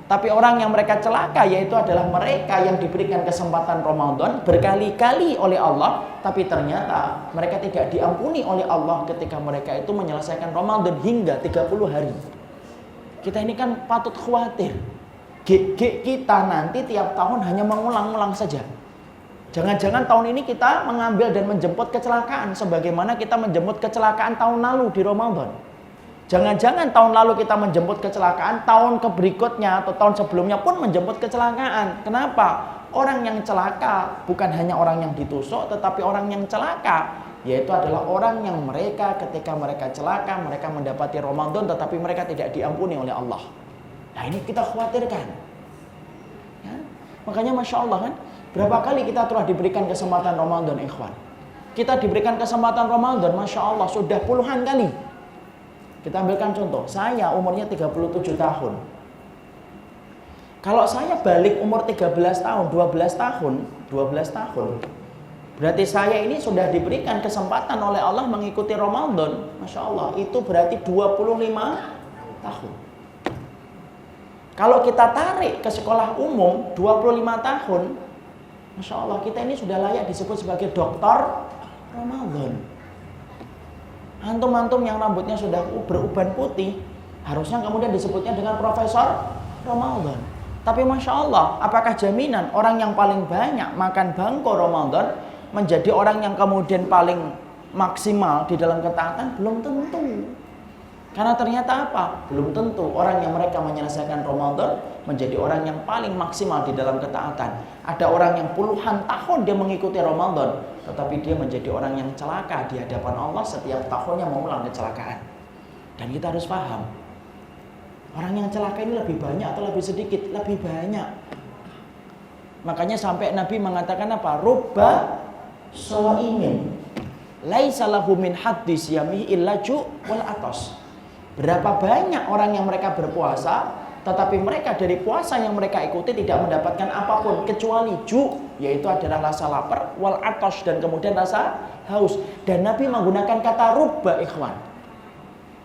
Tapi orang yang mereka celaka yaitu adalah mereka yang diberikan kesempatan Ramadan berkali-kali oleh Allah, tapi ternyata mereka tidak diampuni oleh Allah ketika mereka itu menyelesaikan Ramadan hingga 30 hari. Kita ini kan patut khawatir. Kita nanti tiap tahun hanya mengulang-ulang saja. Jangan-jangan tahun ini kita mengambil dan menjemput kecelakaan sebagaimana kita menjemput kecelakaan tahun lalu di Ramadan. Jangan-jangan tahun lalu kita menjemput kecelakaan, tahun berikutnya atau tahun sebelumnya pun menjemput kecelakaan. Kenapa? Orang yang celaka bukan hanya orang yang ditusuk, tetapi orang yang celaka, yaitu adalah orang yang mereka ketika mereka celaka, mereka mendapati Ramadan tetapi mereka tidak diampuni oleh Allah. Nah ini kita khawatirkan. Ya? Makanya Masya Allah kan, berapa kali kita telah diberikan kesempatan Ramadan, ikhwan. Kita diberikan kesempatan Ramadan, Masya Allah, sudah puluhan kali. Kita ambilkan contoh, saya umurnya 37 tahun. Kalau saya balik umur 13 tahun, 12 tahun, berarti saya ini sudah diberikan kesempatan oleh Allah mengikuti Ramadan. Masya Allah, itu berarti 25 tahun. Kalau kita tarik ke sekolah umum 25 tahun, Masya Allah, kita ini sudah layak disebut sebagai doktor Ramadan. Antum-antum yang rambutnya sudah beruban putih, harusnya kemudian disebutnya dengan Profesor Ramadan. Tapi Masya Allah, apakah jaminan orang yang paling banyak makan bangko Ramadan menjadi orang yang kemudian paling maksimal di dalam ketaatan? Belum tentu. Karena ternyata apa? Belum tentu orang yang mereka menyelesaikan Ramadan menjadi orang yang paling maksimal di dalam ketaatan. Ada orang yang puluhan tahun dia mengikuti Ramadan, tetapi dia menjadi orang yang celaka di hadapan Allah setiap tahunnya mengulang kecelakaan. Dan kita harus paham, orang yang celaka ini lebih banyak atau lebih sedikit? Lebih banyak. Makanya sampai Nabi mengatakan apa? Rubba shaimin laisa lahu min haddis yamihi illa ju' wal atas. Berapa banyak orang yang mereka berpuasa, tetapi mereka dari puasa yang mereka ikuti tidak mendapatkan apapun kecuali ju', yaitu adalah rasa lapar, wal atas, dan kemudian rasa haus. Dan Nabi menggunakan kata rubba, ikhwan.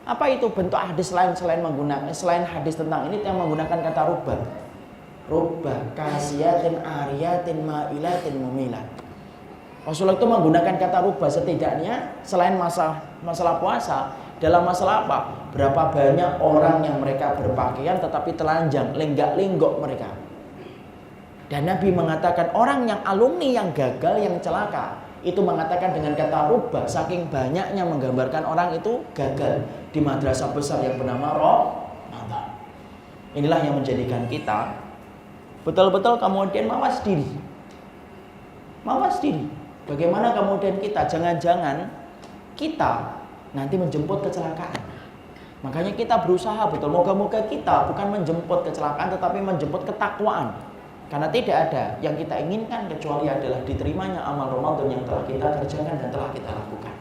Apa itu bentuk hadis lain selain hadis tentang ini yang menggunakan kata rubba? Rubba kasiyatin ariyatin ma'ilatin mumilat. Rasulullah itu menggunakan kata rubba setidaknya selain masalah puasa. Dalam masalah apa? Berapa banyak orang yang mereka berpakaian tetapi telanjang, lenggak-lenggok mereka. Dan Nabi mengatakan orang yang alumni yang gagal, yang celaka, itu mengatakan dengan kata rubba, saking banyaknya menggambarkan orang itu gagal di madrasah besar yang bernama Ramadan. Inilah yang menjadikan kita betul-betul kemudian mawas diri. Mawas diri. Bagaimana kemudian kita jangan-jangan kita nanti menjemput kecelakaan. Makanya kita berusaha betul, moga-moga kita bukan menjemput kecelakaan tetapi menjemput ketakwaan. Karena tidak ada yang kita inginkan kecuali adalah diterimanya amal Ramadan yang telah kita kerjakan dan telah kita lakukan.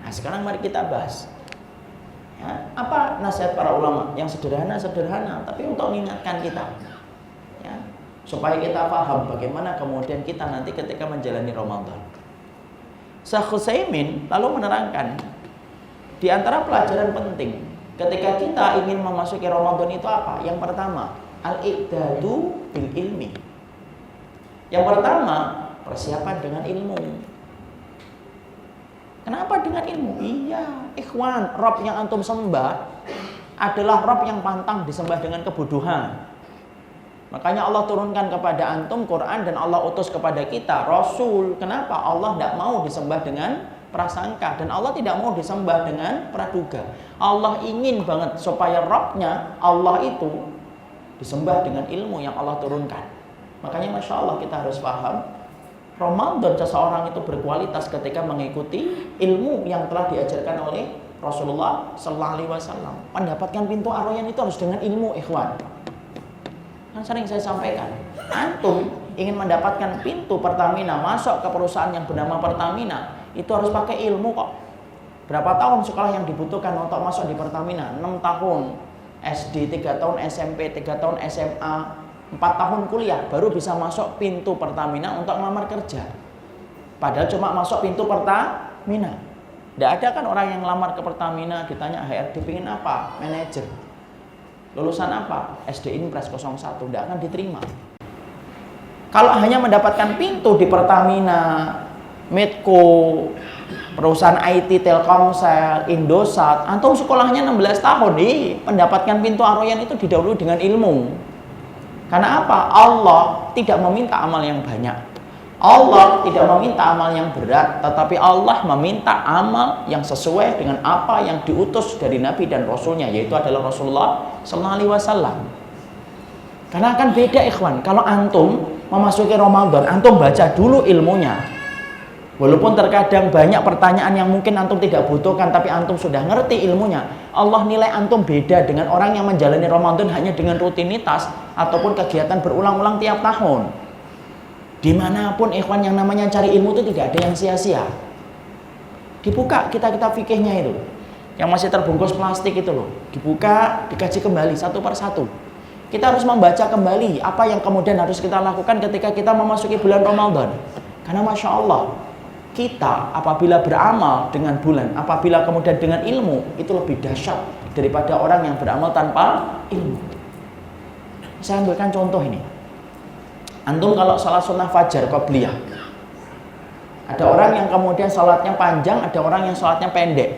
Nah sekarang mari kita bahas ya, apa nasihat para ulama yang sederhana tapi untuk mengingatkan kita ya, supaya kita paham bagaimana kemudian kita nanti ketika menjalani Ramadan. Syekh Utsaimin lalu menerangkan di antara pelajaran penting ketika kita ingin memasuki Ramadan itu apa? Yang pertama, al-i'dadu bil ilmi. Yang pertama, persiapan dengan ilmu. Kenapa dengan ilmu? Iya, ikhwan, Rabb yang antum sembah adalah Rabb yang pantang disembah dengan kebodohan. Makanya Allah turunkan kepada antum Quran dan Allah utus kepada kita Rasul. Kenapa? Allah tidak mau disembah dengan prasangka dan Allah tidak mau disembah dengan praduga. Allah ingin banget supaya Rabb-nya Allah itu disembah dengan ilmu yang Allah turunkan. Makanya Masya Allah kita harus paham Ramadan seseorang itu berkualitas ketika mengikuti ilmu yang telah diajarkan oleh Rasulullah Sallallahu Alaihi Wasallam. Mendapatkan pintu ar-Rayyan itu harus dengan ilmu, ikhwan. Kan sering saya sampaikan, antum ingin mendapatkan pintu Pertamina, masuk ke perusahaan yang bernama Pertamina, itu harus pakai ilmu kok. Berapa tahun sekolah yang dibutuhkan untuk masuk di Pertamina? 6 tahun SD, 3 tahun SMP, 3 tahun SMA, 4 tahun kuliah baru bisa masuk pintu Pertamina untuk melamar kerja. Padahal cuma masuk pintu Pertamina. Tidak ada kan orang yang lamar ke Pertamina ditanya HRD pingin apa? Manajer. Lulusan apa? SD Impres 01, tidak akan diterima. Kalau hanya mendapatkan pintu di Pertamina, Medco, perusahaan IT, Telkomsel, Indosat, antum sekolahnya 16 tahun, mendapatkan pintu Ar-Rayyan itu didahului dengan ilmu. Karena apa? Allah tidak meminta amal yang banyak. Allah tidak meminta amal yang berat, tetapi Allah meminta amal yang sesuai dengan apa yang diutus dari Nabi dan Rasulnya, yaitu adalah Rasulullah Sallallahu Alaihi Wasallam. Karena akan beda ikhwan, kalau antum memasuki Ramadan, antum baca dulu ilmunya. Walaupun terkadang banyak pertanyaan yang mungkin antum tidak butuhkan, tapi antum sudah ngerti ilmunya. Allah nilai antum beda dengan orang yang menjalani Ramadan hanya dengan rutinitas ataupun kegiatan berulang-ulang tiap tahun. Dimanapun ikhwan, yang namanya cari ilmu itu tidak ada yang sia-sia. Dibuka kitab-kitab fikihnya itu, yang masih terbungkus plastik itu loh, dibuka, dikaji kembali satu per satu. Kita harus membaca kembali apa yang kemudian harus kita lakukan ketika kita memasuki bulan Ramadan. Karena Masya Allah, kita apabila beramal dengan bulan, apabila kemudian dengan ilmu, itu lebih dahsyat daripada orang yang beramal tanpa ilmu. Saya ambilkan contoh ini. Antum kalau salat sunnah fajar qobliyah, ada orang yang kemudian salatnya panjang, ada orang yang salatnya pendek.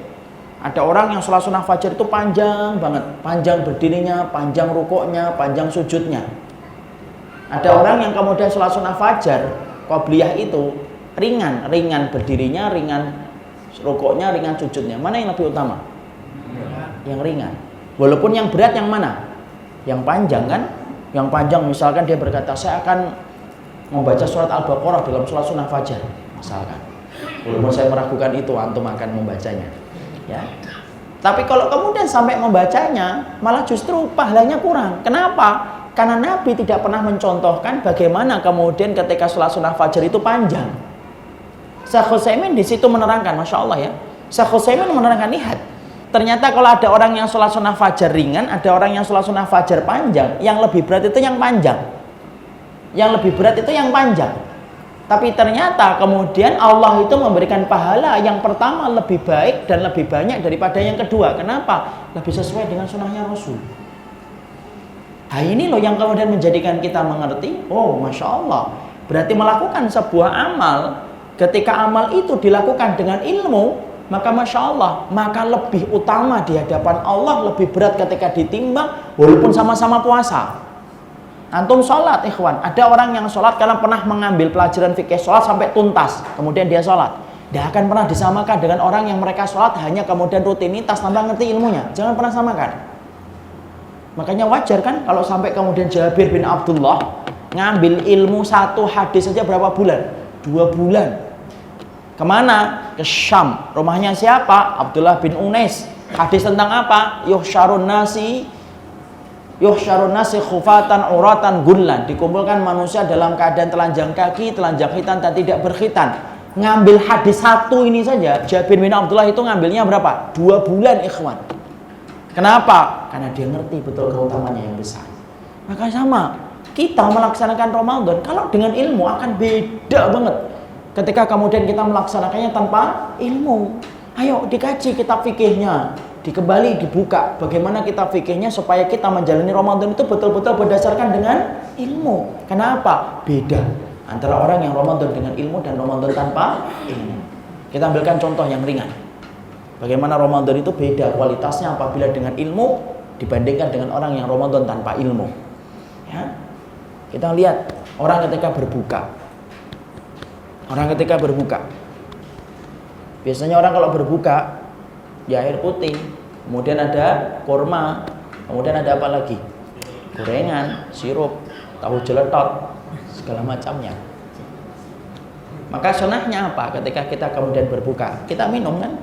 Ada orang yang salat sunnah fajar itu panjang banget, panjang berdirinya, panjang rukuknya, panjang sujudnya. Ada orang yang kemudian salat sunnah fajar qobliyah itu ringan berdirinya, ringan rukuknya, ringan sujudnya. Mana yang lebih utama? Yang ringan. Walaupun yang berat yang mana? Yang panjang kan? Yang panjang misalkan dia berkata, saya akan membaca surat Al-Baqarah dalam salat sunnah fajar, misalkan. Walaupun saya meragukan itu, antum akan membacanya. Ya. Tapi kalau kemudian sampai membacanya, malah justru pahalanya kurang. Kenapa? Karena Nabi tidak pernah mencontohkan bagaimana kemudian ketika sholat sunnah fajar itu panjang. Syekh Utsaimin di situ menerangkan, Masya Allah ya. Syekh Utsaimin menerangkan, lihat, ternyata kalau ada orang yang sholat sunnah fajar ringan, ada orang yang sholat sunnah fajar panjang, yang lebih berat itu yang panjang. Yang lebih berat itu yang panjang. Tapi ternyata kemudian Allah itu memberikan pahala yang pertama lebih baik dan lebih banyak daripada yang kedua. Kenapa? Lebih sesuai dengan sunnahnya Rasul. Nah ini loh yang kemudian menjadikan kita mengerti, oh Masya Allah, berarti melakukan sebuah amal, ketika amal itu dilakukan dengan ilmu, maka Masya Allah, maka lebih utama di hadapan Allah, lebih berat ketika ditimbang walaupun sama-sama puasa. Antum sholat ikhwan, ada orang yang sholat karena pernah mengambil pelajaran fikih sholat sampai tuntas, kemudian dia sholat. Dia akan pernah disamakan dengan orang yang mereka sholat hanya kemudian rutinitas tanpa ngerti ilmunya. Jangan pernah samakan. Makanya wajar kan kalau sampai kemudian Jabir bin Abdullah ngambil ilmu satu hadis saja berapa bulan? 2 bulan. Kemana? Ke Syam. Rumahnya siapa? Abdullah bin Unais. Hadis tentang apa? Yuhsyarun nasi khufatan uratan gullan, dikumpulkan manusia dalam keadaan telanjang kaki, telanjang khitan dan tidak berkhitan. Ngambil hadis satu ini saja, Jabir bin Abdullah itu ngambilnya berapa? 2 bulan ikhwan. Kenapa? Karena dia ngerti betul keutamanya yang besar. Maka sama, kita melaksanakan Ramadan kalau dengan ilmu akan beda banget ketika kemudian kita melaksanakannya tanpa ilmu. Ayo dikaji kitab fikihnya, dikembali dibuka bagaimana kita fikihnya supaya kita menjalani Ramadan itu betul-betul berdasarkan dengan ilmu. Kenapa? Beda antara orang yang Ramadan dengan ilmu dan Ramadan tanpa ilmu. Kita ambilkan contoh yang ringan. Bagaimana Ramadan itu beda kualitasnya apabila dengan ilmu dibandingkan dengan orang yang Ramadan tanpa ilmu. Ya. Kita lihat orang ketika berbuka. Biasanya orang kalau berbuka ya air putih, kemudian ada kurma, kemudian ada apa lagi? Gorengan, sirup, tahu jeletot, segala macamnya. Maka sunahnya apa? Ketika kita kemudian berbuka, kita minum kan?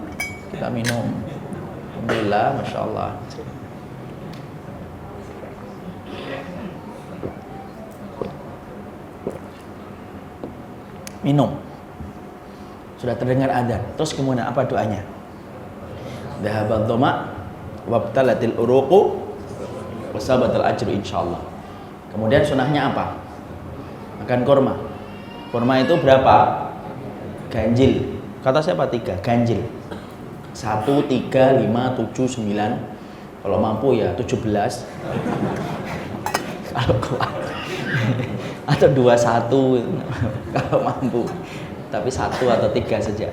Kita minum. Alhamdulillah, Masya Allah. Minum. Sudah terdengar adzan. Terus kemudian apa doanya? Dhahabat dhama wabtalatil uruqu wasabatal ajru insyaallah. Kemudian sunahnya apa? Makan kurma. Kurma itu berapa? Ganjil. Kata siapa? 3. Ganjil. 1, 3, 5, 7, 9, Kalau mampu ya 17. Kalau kuat. Atau 21 kalau mampu. Tapi 1 atau 3 saja.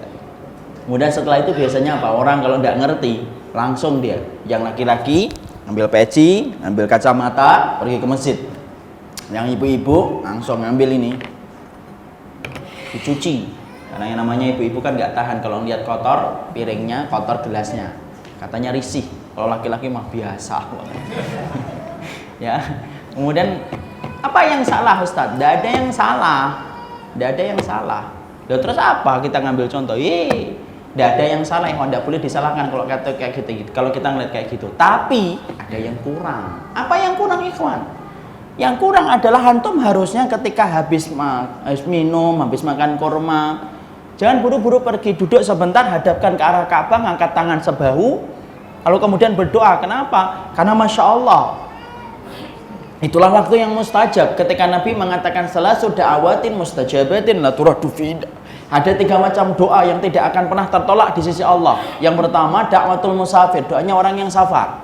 Kemudian setelah itu biasanya apa? Orang kalau nggak ngerti, langsung dia. Yang laki-laki ambil peci, ambil kacamata, pergi ke masjid. Yang ibu-ibu langsung ngambil ini, dicuci. Karena yang namanya ibu-ibu kan nggak tahan kalau lihat kotor piringnya, kotor gelasnya. Katanya risih. Kalau laki-laki mah biasa. Ya. Kemudian apa yang salah Ustadz? Tidak ada yang salah. Tidak ada yang salah. Lalu terus apa? Kita ngambil contoh. Tidak ada yang salah. Tidak boleh disalahkan kalau kata kayak gitu. Kalau kita ngeliat kayak gitu. Tapi ada yang kurang. Apa yang kurang, ikhwan? Yang kurang adalah antum harusnya ketika habis minum, habis makan kurma, jangan buru-buru pergi, duduk sebentar, hadapkan ke arah Ka'bah, ngangkat tangan sebahu, lalu kemudian berdoa. Kenapa? Karena Masya Allah, itulah waktu yang mustajab. Ketika Nabi mengatakan salasu da'awatin mustajabatin la turaddu fi. Ada 3 macam doa yang tidak akan pernah tertolak di sisi Allah. Yang pertama, da'watul musafir, doanya orang yang safar.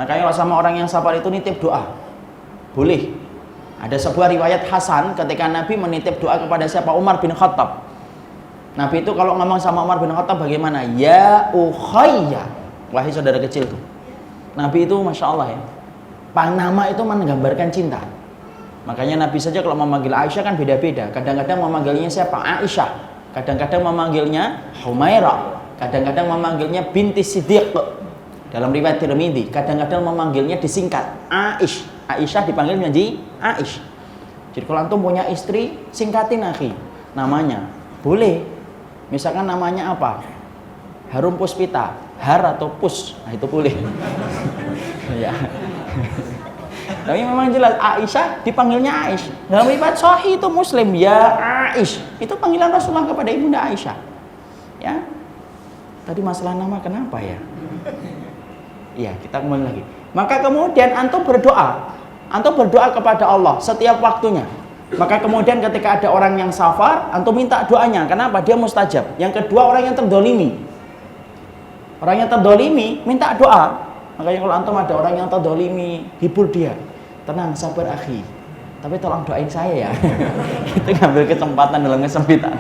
Makanya kalau sama orang yang safar itu nitip doa. Boleh. Ada sebuah riwayat Hasan ketika Nabi menitip doa kepada siapa? Umar bin Khattab. Nabi itu kalau ngomong sama Umar bin Khattab bagaimana? Ya ukhayya. Wahai saudara kecil tuh. Nabi itu Masya Allah ya. Nama itu menggambarkan cinta. Makanya Nabi saja kalau memanggil Aisyah kan beda-beda. Kadang-kadang memanggilnya siapa? Aisyah. Kadang-kadang memanggilnya Humairah. Kadang-kadang memanggilnya binti Siddiq. Dalam riwayat Tirmidzi, kadang-kadang memanggilnya disingkat Aish. Aisyah dipanggil menjadi Aish. Jadi kalau antum punya istri, singkatin akhi namanya. Boleh. Misalkan namanya apa? Harum Puspita, Har atau Pus. Nah, itu boleh. Ya. Tapi memang jelas Aisyah dipanggilnya Aish. Dalam riwayat sahih itu Muslim, ya Aish. Itu panggilan Rasulullah kepada Ibunda Aisyah. Ya. Tadi masalah nama kenapa ya? Iya, kita kembali lagi. Maka kemudian antum berdoa. Antum berdoa kepada Allah setiap waktunya. Maka kemudian ketika ada orang yang safar, antum minta doanya. Kenapa? Dia mustajab. Yang kedua, orang yang terdolimi. Orang yang terdolimi minta doa. Makanya kalau antum ada orang yang terdolimi, hibur dia. Tenang, sabar akhi. Tapi tolong doain saya ya. Itu ngambil kesempatan dalam kesempitan.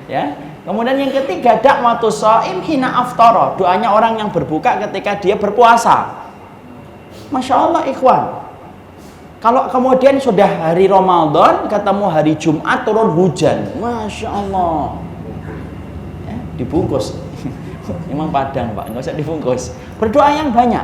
Ya. Kemudian yang ketiga, da'watus shaim hina aftara. Doanya orang yang berbuka ketika dia berpuasa. Masya Allah ikhwan. Kalau kemudian sudah hari Ramadan, ketemu hari Jumat turun hujan. Masya Allah. Ya, dibungkus. Memang Padang Pak, nggak usah dibungkus. Berdoa yang banyak.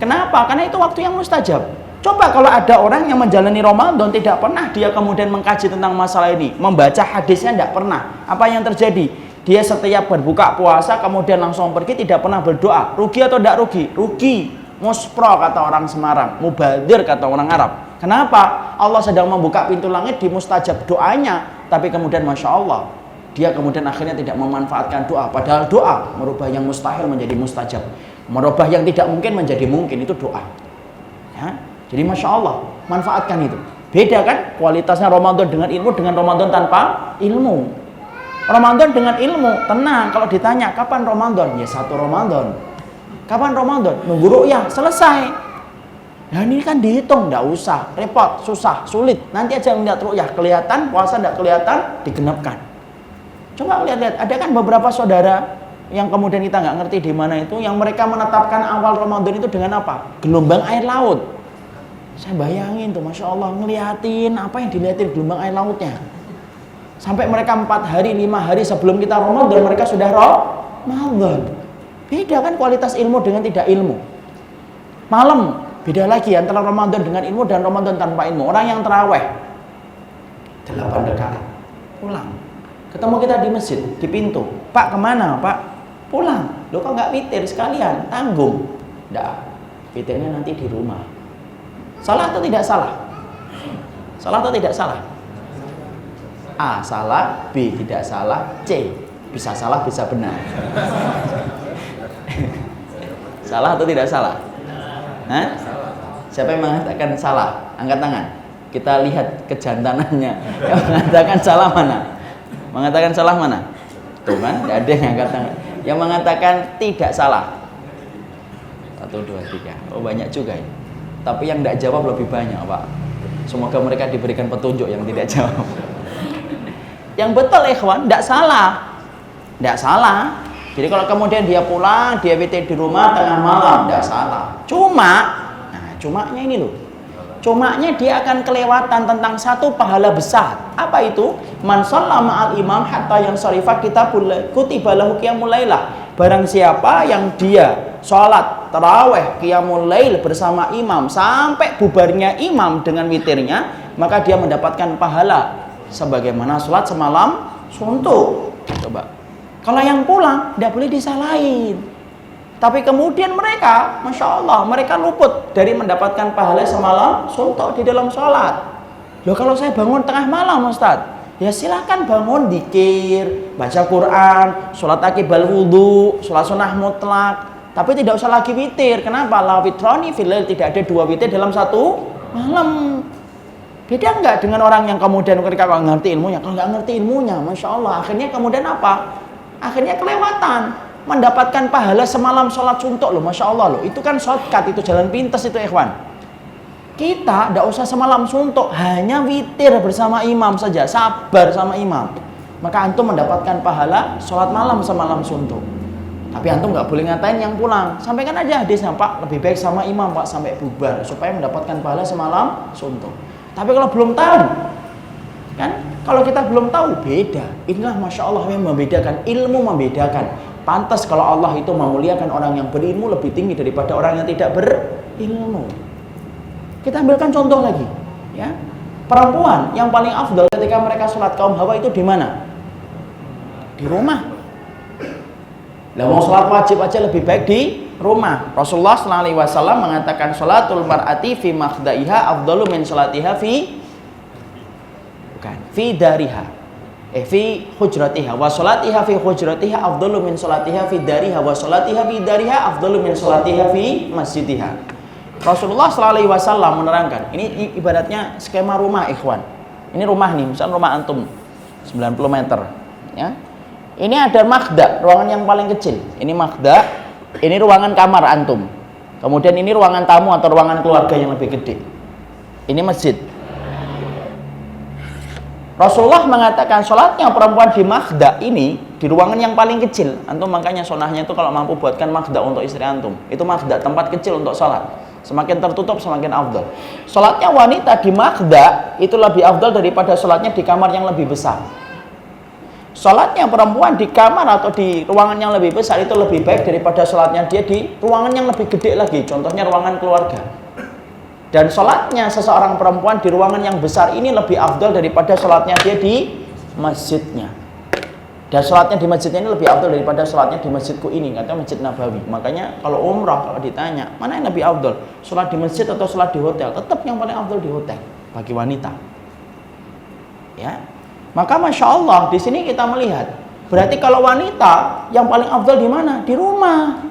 Kenapa? Karena itu waktu yang mustajab. Coba kalau ada orang yang menjalani Ramadan tidak pernah dia kemudian mengkaji tentang masalah ini, membaca hadisnya tidak pernah. Apa yang terjadi? Dia setiap berbuka puasa kemudian langsung pergi, tidak pernah berdoa. Rugi atau tidak rugi? Rugi. Muspro kata orang Semarang, mubadir kata orang Arab. Kenapa? Allah sedang membuka pintu langit di mustajab doanya, tapi kemudian Masya Allah, dia kemudian akhirnya tidak memanfaatkan doa. Padahal doa merubah yang mustahil menjadi mustajab, merubah yang tidak mungkin menjadi mungkin. Itu doa ya. Jadi Masya Allah, manfaatkan itu. Beda kan kualitasnya Ramadan dengan ilmu dengan Ramadan tanpa ilmu. Ramadan dengan ilmu, tenang. Kalau ditanya kapan Ramadan? Ya 1 Ramadan. Kapan Ramadan? Nunggu ru'yah, selesai. Nah ini kan dihitung, tidak usah repot, susah, sulit. Nanti aja melihat ru'yah, kelihatan, puasa tidak kelihatan, digenapkan. Coba lihat-lihat, ada kan beberapa saudara yang kemudian kita nggak ngerti di mana itu, yang mereka menetapkan awal Ramadan itu dengan apa? Gelombang air laut. Saya bayangin tuh, Masya Allah, ngeliatin apa yang dilihatin gelombang air lautnya. Sampai mereka 4 hari, 5 hari sebelum kita Ramadan, mereka sudah Ramadan. Beda kan kualitas ilmu dengan tidak ilmu. Malam, beda lagi antara Ramadan dengan ilmu dan Ramadan tanpa ilmu. Orang yang terawih 8 rakaat, pulang. Ketemu kita di masjid, di pintu. Pak kemana Pak? Pulang. Loh kok nggak witir sekalian? Tanggung. Nggak, witirnya nanti di rumah. Salah atau tidak salah? Salah atau tidak salah? A salah, B tidak salah, C bisa salah bisa benar. Salah atau tidak salah? Hah? Siapa yang mengatakan salah? Angkat tangan. Kita lihat kejantanannya. Yang mengatakan salah mana? Mengatakan salah mana? Tuh kan, tidak ada yang angkat tangan. Yang mengatakan tidak salah. 1, 2, 3. Oh, banyak juga ya. Tapi yang tidak jawab lebih banyak, Pak. Semoga mereka diberikan petunjuk yang tidak jawab. Yang betul, ikhwan, tidak salah. Tidak salah. Jadi kalau kemudian dia pulang, dia witir di rumah tengah malam, tidak salah. Cumanya ini loh. Cumanya dia akan kelewatan tentang satu pahala besar. Apa itu? Man shalla ma'al imam hatta yang syarifah kutiba lahu qiyamul lailah. Barang siapa yang dia sholat taraweh qiyamul lail bersama imam sampai bubarnya imam dengan witirnya, maka dia mendapatkan pahala sebagaimana sholat semalam suntuk. Coba. Kalau yang pulang tidak boleh disalahin. Tapi kemudian mereka, Masya Allah, mereka luput dari mendapatkan pahala semalam suntuk di dalam sholat. Loh, kalau saya bangun tengah malam, Ustaz, ya silahkan bangun dikir, baca Quran, sholat akibal wudhu, sholat sunnah mutlak. Tapi tidak usah lagi witir. Kenapa? La witroni filal, tidak ada 2 witir dalam 1 malam. Beda enggak dengan orang yang kemudian ketika nggak ngerti ilmunya? Kalau nggak ngerti ilmunya, Masya Allah, akhirnya kemudian apa? Akhirnya kelewatan. Mendapatkan pahala semalam sholat suntuk loh, Masya Allah loh. Itu kan shortcut, itu jalan pintas itu, ikhwan. Kita tidak usah semalam suntuk, hanya witir bersama imam saja, sabar sama imam. Maka antum mendapatkan pahala sholat malam semalam suntuk. Tapi antum nggak boleh ngatain yang pulang. Sampaikan aja hadisnya, Pak, lebih baik sama imam, Pak, sampai bubar supaya mendapatkan pahala semalam suntuk. Tapi kalau belum tahu, kan? Kalau kita belum tahu, beda. Inilah Masya Allah yang membedakan, ilmu membedakan. Pantas kalau Allah itu memuliakan orang yang berilmu lebih tinggi daripada orang yang tidak berilmu. Kita ambilkan contoh lagi, ya. Perempuan yang paling afdal ketika mereka sholat kaum hawa itu di mana? Di rumah. Lah mau sholat wajib aja lebih baik di rumah. Rasulullah SAW mengatakan sholatul mar'ati fi makhdaiha afdalu min sholatiha fi dariha. Fi hujratiha wa sholatiha fi hujratiha afdalu min sholatiha fi dariha wa sholatiha fi dariha afdalu min sholatiha fi masjidiha. Rasulullah SAW menerangkan, ini ibaratnya skema rumah, ikhwan. Ini rumah nih, misalnya rumah antum 90 meter, ya. Ini ada makhda, ruangan yang paling kecil. Ini makhda, ini ruangan kamar antum. Kemudian ini ruangan tamu atau ruangan keluarga yang lebih gede. Ini masjid. Rasulullah mengatakan sholatnya perempuan di makhda ini di ruangan yang paling kecil. Antum makanya sunahnya itu kalau mampu buatkan makhda untuk istri antum. Itu makhda, tempat kecil untuk sholat. Semakin tertutup semakin afdal. Sholatnya wanita di makhda itu lebih afdal daripada sholatnya di kamar yang lebih besar. Sholatnya perempuan di kamar atau di ruangan yang lebih besar itu lebih baik daripada sholatnya dia di ruangan yang lebih gede lagi. Contohnya ruangan keluarga. Dan sholatnya seseorang perempuan di ruangan yang besar ini lebih afdal daripada sholatnya dia di masjidnya. Dan sholatnya di masjidnya ini lebih afdal daripada sholatnya di masjidku ini, katanya Masjid Nabawi. Makanya kalau umrah, kalau ditanya mana yang lebih afdal, sholat di masjid atau sholat di hotel, tetap yang paling afdal di hotel bagi wanita. Ya, maka Masya Allah di sini kita melihat, berarti kalau wanita yang paling afdal di mana? Di rumah.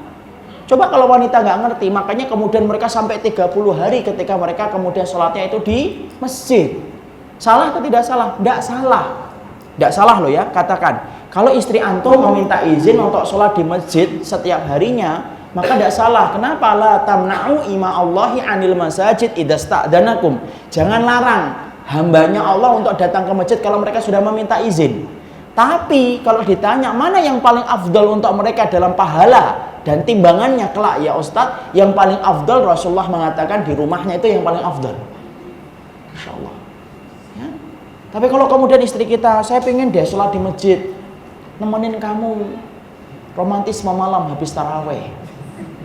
Coba kalau wanita nggak ngerti, makanya kemudian mereka sampai 30 hari ketika mereka kemudian sholatnya itu di masjid. Salah atau tidak salah? Tidak salah. Tidak salah loh ya, katakan. Kalau istri antum meminta izin untuk sholat di masjid setiap harinya, maka tidak salah. Kenapa? La tamna'u ima Allahi anil masajid idasta'danakum. Jangan larang hambanya Allah untuk datang ke masjid kalau mereka sudah meminta izin. Tapi kalau ditanya mana yang paling afdal untuk mereka dalam pahala dan timbangannya kelak, ya Ustadz, yang paling afdal Rasulullah mengatakan di rumahnya itu yang paling afdal. Masya Allah. Ya. Tapi kalau kemudian istri kita, saya pengen deh sholat di masjid, nemenin kamu romantisme malam habis taraweh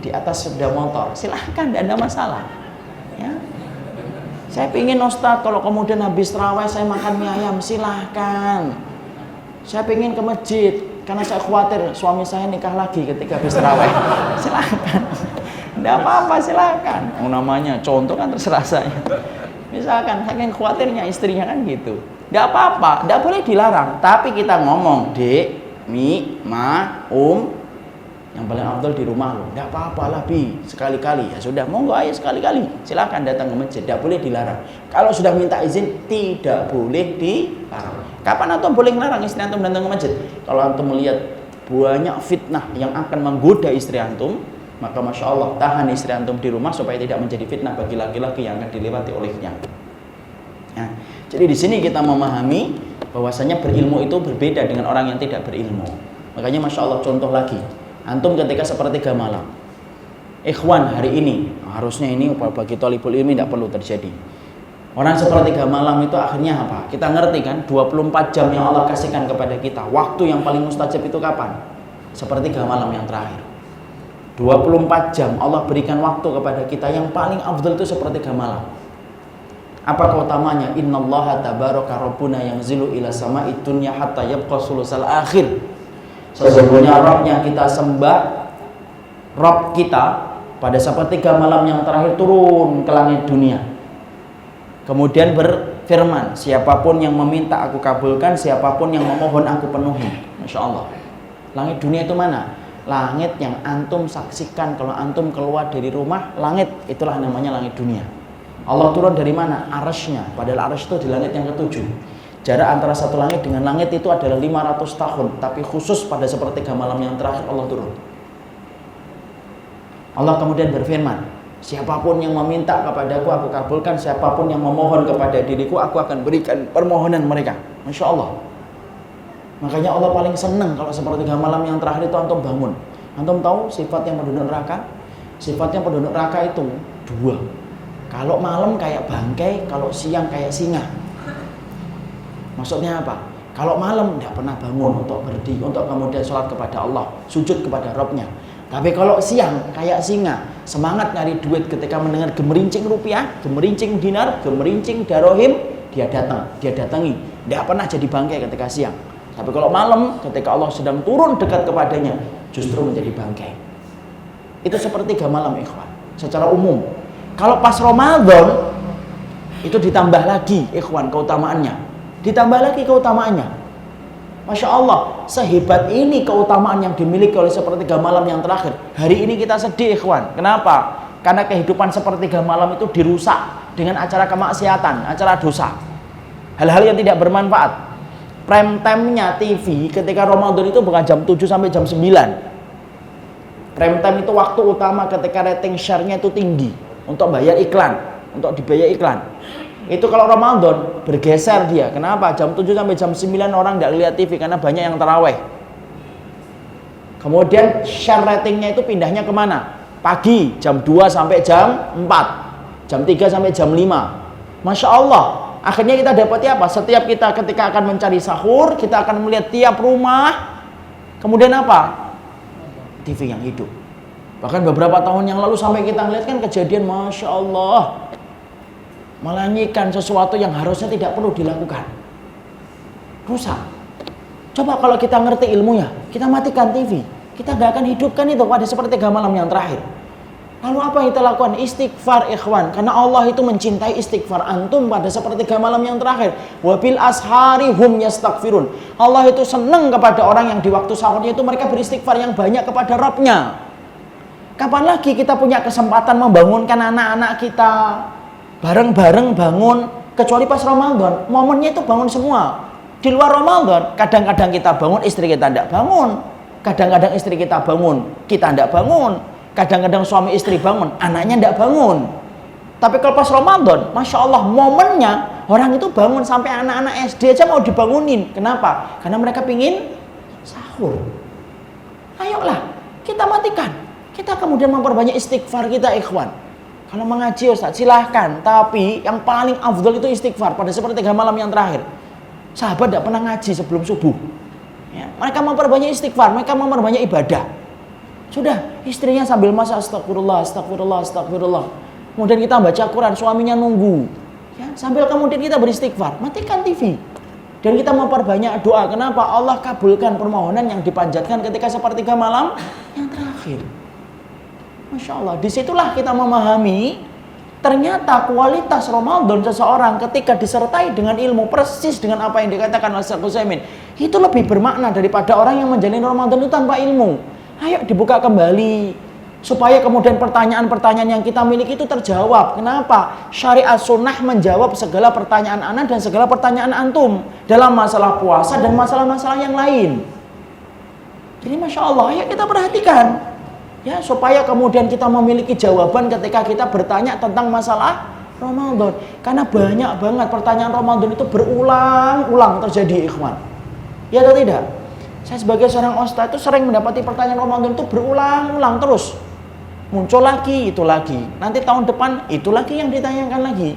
di atas sepeda motor, silahkan, tidak ada masalah. Ya. Saya pengen Ustadz kalau kemudian habis taraweh saya makan mie ayam, silahkan. Saya pengen ke masjid karena saya khawatir suami saya nikah lagi ketika habis tarawih. Silakan. Tidak apa-apa, silakan. Namanya contoh kan terserah saya. Misalkan saking khawatirnya istrinya kan gitu. Tidak apa-apa, tidak boleh dilarang. Tapi kita ngomong, Dek, Mi, Ma, yang paling afdal di rumah lo. Tidak apa-apa lah, Bi, sekali-kali. Ya sudah, monggo ayo sekali-kali. Silakan datang ke masjid, tidak boleh dilarang. Kalau sudah minta izin, tidak boleh dilarang. Kapan antum boleh ngelarang istri antum datang ke masjid? Kalau antum melihat banyak fitnah yang akan menggoda istri antum, Maka Masya Allah, tahan istri antum di rumah supaya tidak menjadi fitnah bagi laki-laki yang akan dilewati olehnya. Nah, jadi di sini kita memahami bahwasanya berilmu itu berbeda dengan orang yang tidak berilmu. Makanya Masya Allah, contoh lagi, antum ketika sepertiga malam, ikhwan hari ini, harusnya ini bagi thalibul ilmi tidak perlu terjadi. Orang sepertiga malam itu akhirnya apa? Kita ngerti kan, 24 jam yang Allah kasihkan kepada kita. Waktu yang paling mustajab itu kapan? Sepertiga malam yang terakhir. 24 jam Allah berikan waktu kepada kita, yang paling afdal itu sepertiga malam. Apa keutamanya? Innallaha tabaraka rabbuna yanzilu ila sama'id dunya hatta yabqa sulusal akhir. Sesungguhnya Rabb yang kita sembah, Rabb kita pada sepertiga malam yang terakhir turun ke langit dunia. Kemudian berfirman, siapapun yang meminta aku kabulkan, siapapun yang memohon aku penuhi. Masya Allah. Langit dunia itu mana? Langit yang antum saksikan kalau antum keluar dari rumah, langit itulah namanya langit dunia. Allah turun dari mana? Arsy-nya. Padahal arsy itu di langit yang ketujuh. Jarak antara satu langit dengan langit itu adalah 500 tahun. Tapi khusus pada sepertiga malam yang terakhir Allah turun. Allah kemudian berfirman, siapapun yang meminta kepadaku aku kabulkan, siapapun yang memohon kepada diriku aku akan berikan permohonan mereka. Masya Allah. Makanya Allah paling senang kalau sepertiga malam yang terakhir itu antum bangun. Antum tahu sifatnya penduduk neraka? Sifatnya penduduk neraka itu dua. Kalau malam kayak bangkai, kalau siang kayak singa. Maksudnya apa? Kalau malam tidak pernah bangun untuk berdiri, untuk kemudian sholat kepada Allah, sujud kepada Rabbnya. Tapi kalau siang kayak singa, semangat nyari duit ketika mendengar gemerincing rupiah, gemerincing dinar, gemerincing darohim, dia datangi. Tidak pernah jadi bangkai ketika siang. Tapi kalau malam ketika Allah sedang turun dekat kepadanya, justru menjadi bangkai. Itu sepertiga malam ikhwan, secara umum. Kalau pas Ramadan itu ditambah lagi ikhwan keutamaannya. Ditambah lagi keutamaannya. Masya Allah, sehebat ini keutamaan yang dimiliki oleh sepertiga malam yang terakhir. Hari ini kita sedih ikhwan. Kenapa? Karena kehidupan sepertiga malam itu dirusak dengan acara kemaksiatan, acara dosa. Hal-hal yang tidak bermanfaat. Prime time-nya TV ketika Ramadan itu bukan jam 7 sampai jam 9. Prime time itu waktu utama ketika rating share-nya itu tinggi untuk bayar iklan, untuk dibayar iklan. Itu kalau Ramadan bergeser dia. Kenapa? Jam 7 sampai jam 9 orang tidak lihat TV karena banyak yang taraweh. Kemudian share ratingnya itu pindahnya kemana? Pagi jam 2 sampai jam 4, jam 3 sampai jam 5. Masya Allah. Akhirnya kita dapati apa? Setiap kita ketika akan mencari sahur, kita akan melihat tiap rumah. Kemudian apa? TV yang hidup. Bahkan beberapa tahun yang lalu sampai kita melihat kan kejadian Masya Allah, melanyikan sesuatu yang harusnya tidak perlu dilakukan. Rusak. Coba kalau kita ngerti ilmunya, kita matikan TV. Kita gak akan hidupkan itu pada sepertiga malam yang terakhir. Lalu apa yang kita lakukan? Istighfar ikhwan. Karena Allah itu mencintai istighfar antum pada sepertiga malam yang terakhir. Wabil ashari hum yastaghfirun. Allah itu senang kepada orang yang di waktu sahurnya itu mereka beristighfar yang banyak kepada Rabbnya. Kapan lagi kita punya kesempatan membangunkan anak-anak kita bareng-bareng bangun, kecuali pas Ramadan. Momennya itu bangun semua. Di luar Ramadan, kadang-kadang kita bangun, istri kita tidak bangun. Kadang-kadang istri kita bangun, kita tidak bangun. Kadang-kadang suami istri bangun, anaknya tidak bangun. Tapi kalau pas Ramadan, Masya Allah, momennya orang itu bangun sampai anak-anak SD aja mau dibangunin. Kenapa? Karena mereka pingin sahur. Ayolah, kita matikan. Kita kemudian memperbanyak istighfar kita ikhwan. Kalau mengaji Ustaz, silahkan. Tapi yang paling afdal itu istighfar pada sepertiga malam yang terakhir. Sahabat tidak pernah ngaji sebelum subuh. Ya, mereka memperbanyak istighfar, mereka memperbanyak ibadah. Sudah, istrinya sambil masak astagfirullah, astagfirullah, astagfirullah. Kemudian kita baca Quran, suaminya nunggu. Ya, sambil kemudian kita beristighfar, matikan TV. Dan kita memperbanyak doa. Kenapa? Allah kabulkan permohonan yang dipanjatkan ketika sepertiga malam yang terakhir. Masya Allah, disitulah kita memahami ternyata kualitas Ramadan seseorang ketika disertai dengan ilmu persis dengan apa yang dikatakan oleh Syekh Utsaimin itu lebih bermakna daripada orang yang menjalani Ramadan itu tanpa ilmu. Ayo dibuka kembali supaya kemudian pertanyaan-pertanyaan yang kita miliki itu terjawab. Kenapa? Syariat sunnah menjawab segala pertanyaan ana dan segala pertanyaan antum dalam masalah puasa dan masalah-masalah yang lain. Jadi Masya Allah, ayo kita perhatikan. Ya, supaya kemudian kita memiliki jawaban ketika kita bertanya tentang masalah Ramadan. Karena banyak banget pertanyaan Ramadan itu berulang-ulang terjadi, ikhwan. Ya atau tidak? Saya sebagai seorang ustaz itu sering mendapati pertanyaan Ramadan itu berulang-ulang terus. Muncul lagi, itu lagi. Nanti tahun depan itu lagi yang ditanyakan lagi.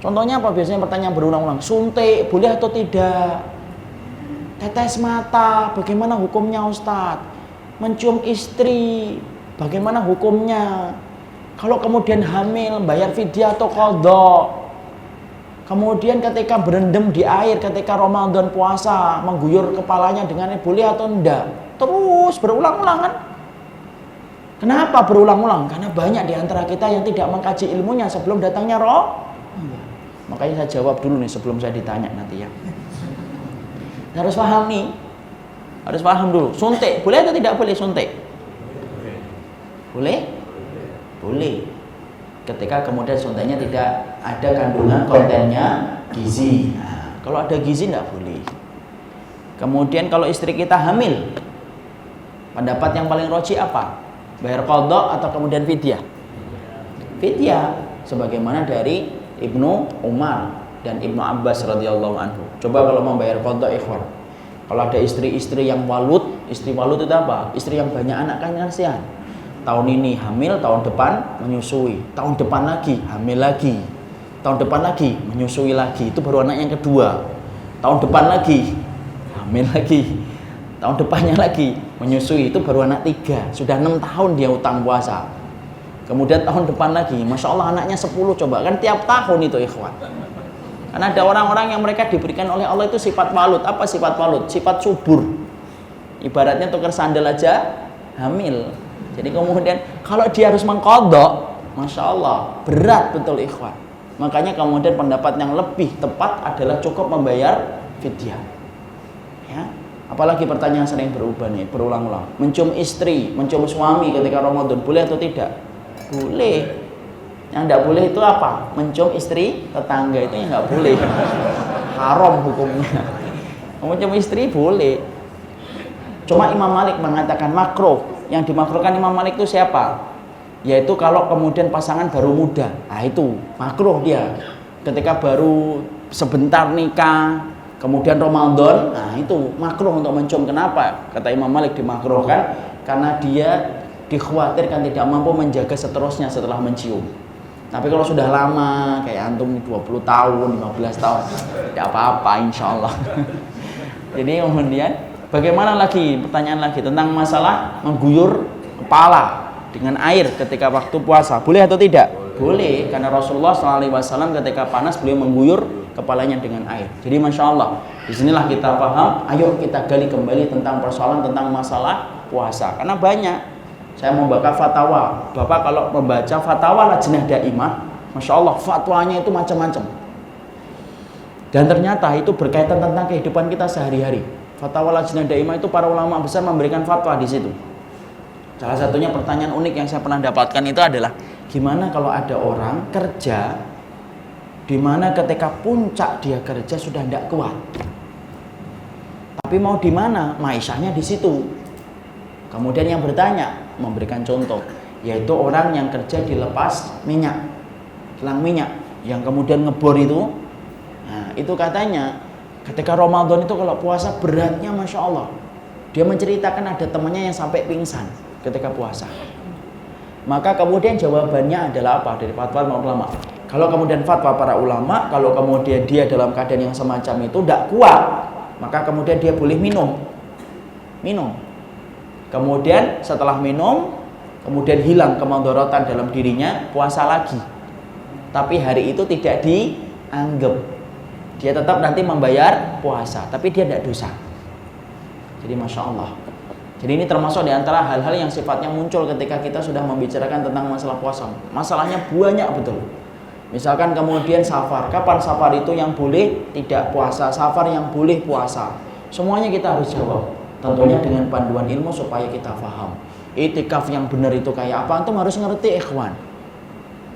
Contohnya apa biasanya pertanyaan berulang-ulang? Suntik boleh atau tidak? Tetes mata, bagaimana hukumnya Ustadz? Mencium istri, bagaimana hukumnya? Kalau kemudian hamil, bayar fidyah atau qadha? Kemudian ketika berendam di air, ketika Ramadan puasa, mengguyur kepalanya dengan air, boleh atau enggak? Terus berulang-ulang kan? Kenapa berulang-ulang? Karena banyak di antara kita yang tidak mengkaji ilmunya sebelum datangnya Makanya saya jawab dulu nih sebelum saya ditanya nanti ya. Harus paham nih. Harus paham dulu. Suntik, boleh atau tidak boleh suntik? Boleh? Boleh. Ketika kemudian suntiknya tidak ada kandungan kontennya gizi. Nah, kalau ada gizi tidak boleh. Kemudian kalau istri kita hamil, pendapat yang paling roji apa? Bayar qadha atau kemudian fidyah? Fidyah, sebagaimana dari Ibnu Umar dan Ibnu Abbas radhiyallahu anhu. Coba kalau mau bayar qadha, ikhwan. Kalau ada istri-istri yang walud, istri walud itu apa? Istri yang banyak anak kan kasihan. Tahun ini hamil, tahun depan menyusui. Tahun depan lagi hamil lagi. Tahun depan lagi menyusui lagi. Itu baru anak yang kedua. Tahun depan lagi hamil lagi. Tahun depannya lagi menyusui. Itu baru anak 3. Sudah 6 tahun dia utang puasa. Kemudian tahun depan lagi, Masya Allah anaknya 10, coba kan tiap tahun itu, ikhwan. Karena ada orang-orang yang mereka diberikan oleh Allah itu sifat walud. Apa sifat walud? Sifat subur. Ibaratnya tukar sandal aja hamil. Jadi kemudian kalau dia harus mengqadha, Masya Allah berat betul, ikhwan. Makanya kemudian pendapat yang lebih tepat adalah cukup membayar fidyah. Ya. Apalagi pertanyaan sering berubah nih, berulang-ulang. Mencium istri, mencium suami ketika Ramadan, boleh atau tidak? Boleh. Yang tidak boleh itu apa? Mencium istri tetangga, itu yang nggak boleh. Haram hukumnya. Mencium istri boleh. Cuma Imam Malik mengatakan makruh. Yang dimakruhkan Imam Malik itu siapa? Yaitu kalau kemudian pasangan baru muda. Nah itu makruh dia. Ketika baru sebentar nikah, kemudian Ramadan, nah itu makruh untuk mencium. Kenapa? Kata Imam Malik dimakruhkan karena dia dikhawatirkan tidak mampu menjaga seterusnya setelah mencium. Tapi kalau sudah lama, kayak antum 20 tahun, 15 tahun, tidak apa-apa insya Allah. Jadi kemudian, bagaimana lagi, pertanyaan lagi tentang masalah mengguyur kepala dengan air ketika waktu puasa. Boleh atau tidak? Boleh, karena Rasulullah SAW ketika panas, beliau mengguyur kepalanya dengan air. Jadi Masya Allah, disinilah kita paham, ayo kita gali kembali tentang persoalan, tentang masalah puasa. Karena banyak. Saya membaca fatwa. Bapak kalau membaca fatwa Lajnah Daimah, Masya Allah fatwanya itu macam-macam. Dan ternyata itu berkaitan tentang kehidupan kita sehari-hari. Fatwa Lajnah Daimah itu para ulama besar memberikan fatwa di situ. Salah satunya pertanyaan unik yang saya pernah dapatkan itu adalah, gimana kalau ada orang kerja di mana ketika puncak dia kerja sudah tidak kuat, tapi mau di mana? Maisahnya di situ. Kemudian yang bertanya memberikan contoh, yaitu orang yang kerja di lepas minyak, kilang minyak, yang kemudian ngebor itu. Nah, itu katanya ketika Ramadan itu kalau puasa beratnya Masya Allah. Dia menceritakan ada temannya yang sampai pingsan ketika puasa. Maka kemudian jawabannya adalah apa dari fatwa ulama? Kalau kemudian fatwa para ulama, kalau kemudian dia dalam keadaan yang semacam itu tidak kuat, maka kemudian dia boleh minum. Kemudian setelah minum, kemudian hilang kemudaratan dalam dirinya, puasa lagi. Tapi hari itu tidak dianggap. Dia tetap nanti membayar puasa, tapi dia tidak dosa. Jadi Masya Allah. Jadi ini termasuk di antara hal-hal yang sifatnya muncul ketika kita sudah membicarakan tentang masalah puasa. Masalahnya banyak betul. Misalkan kemudian safar. Kapan safar itu yang boleh tidak puasa? Safar yang boleh puasa? Semuanya kita harus jawab. Tentunya dengan panduan ilmu supaya kita paham. Itikaf yang benar itu kayak apa? Antum harus ngerti, ikhwan.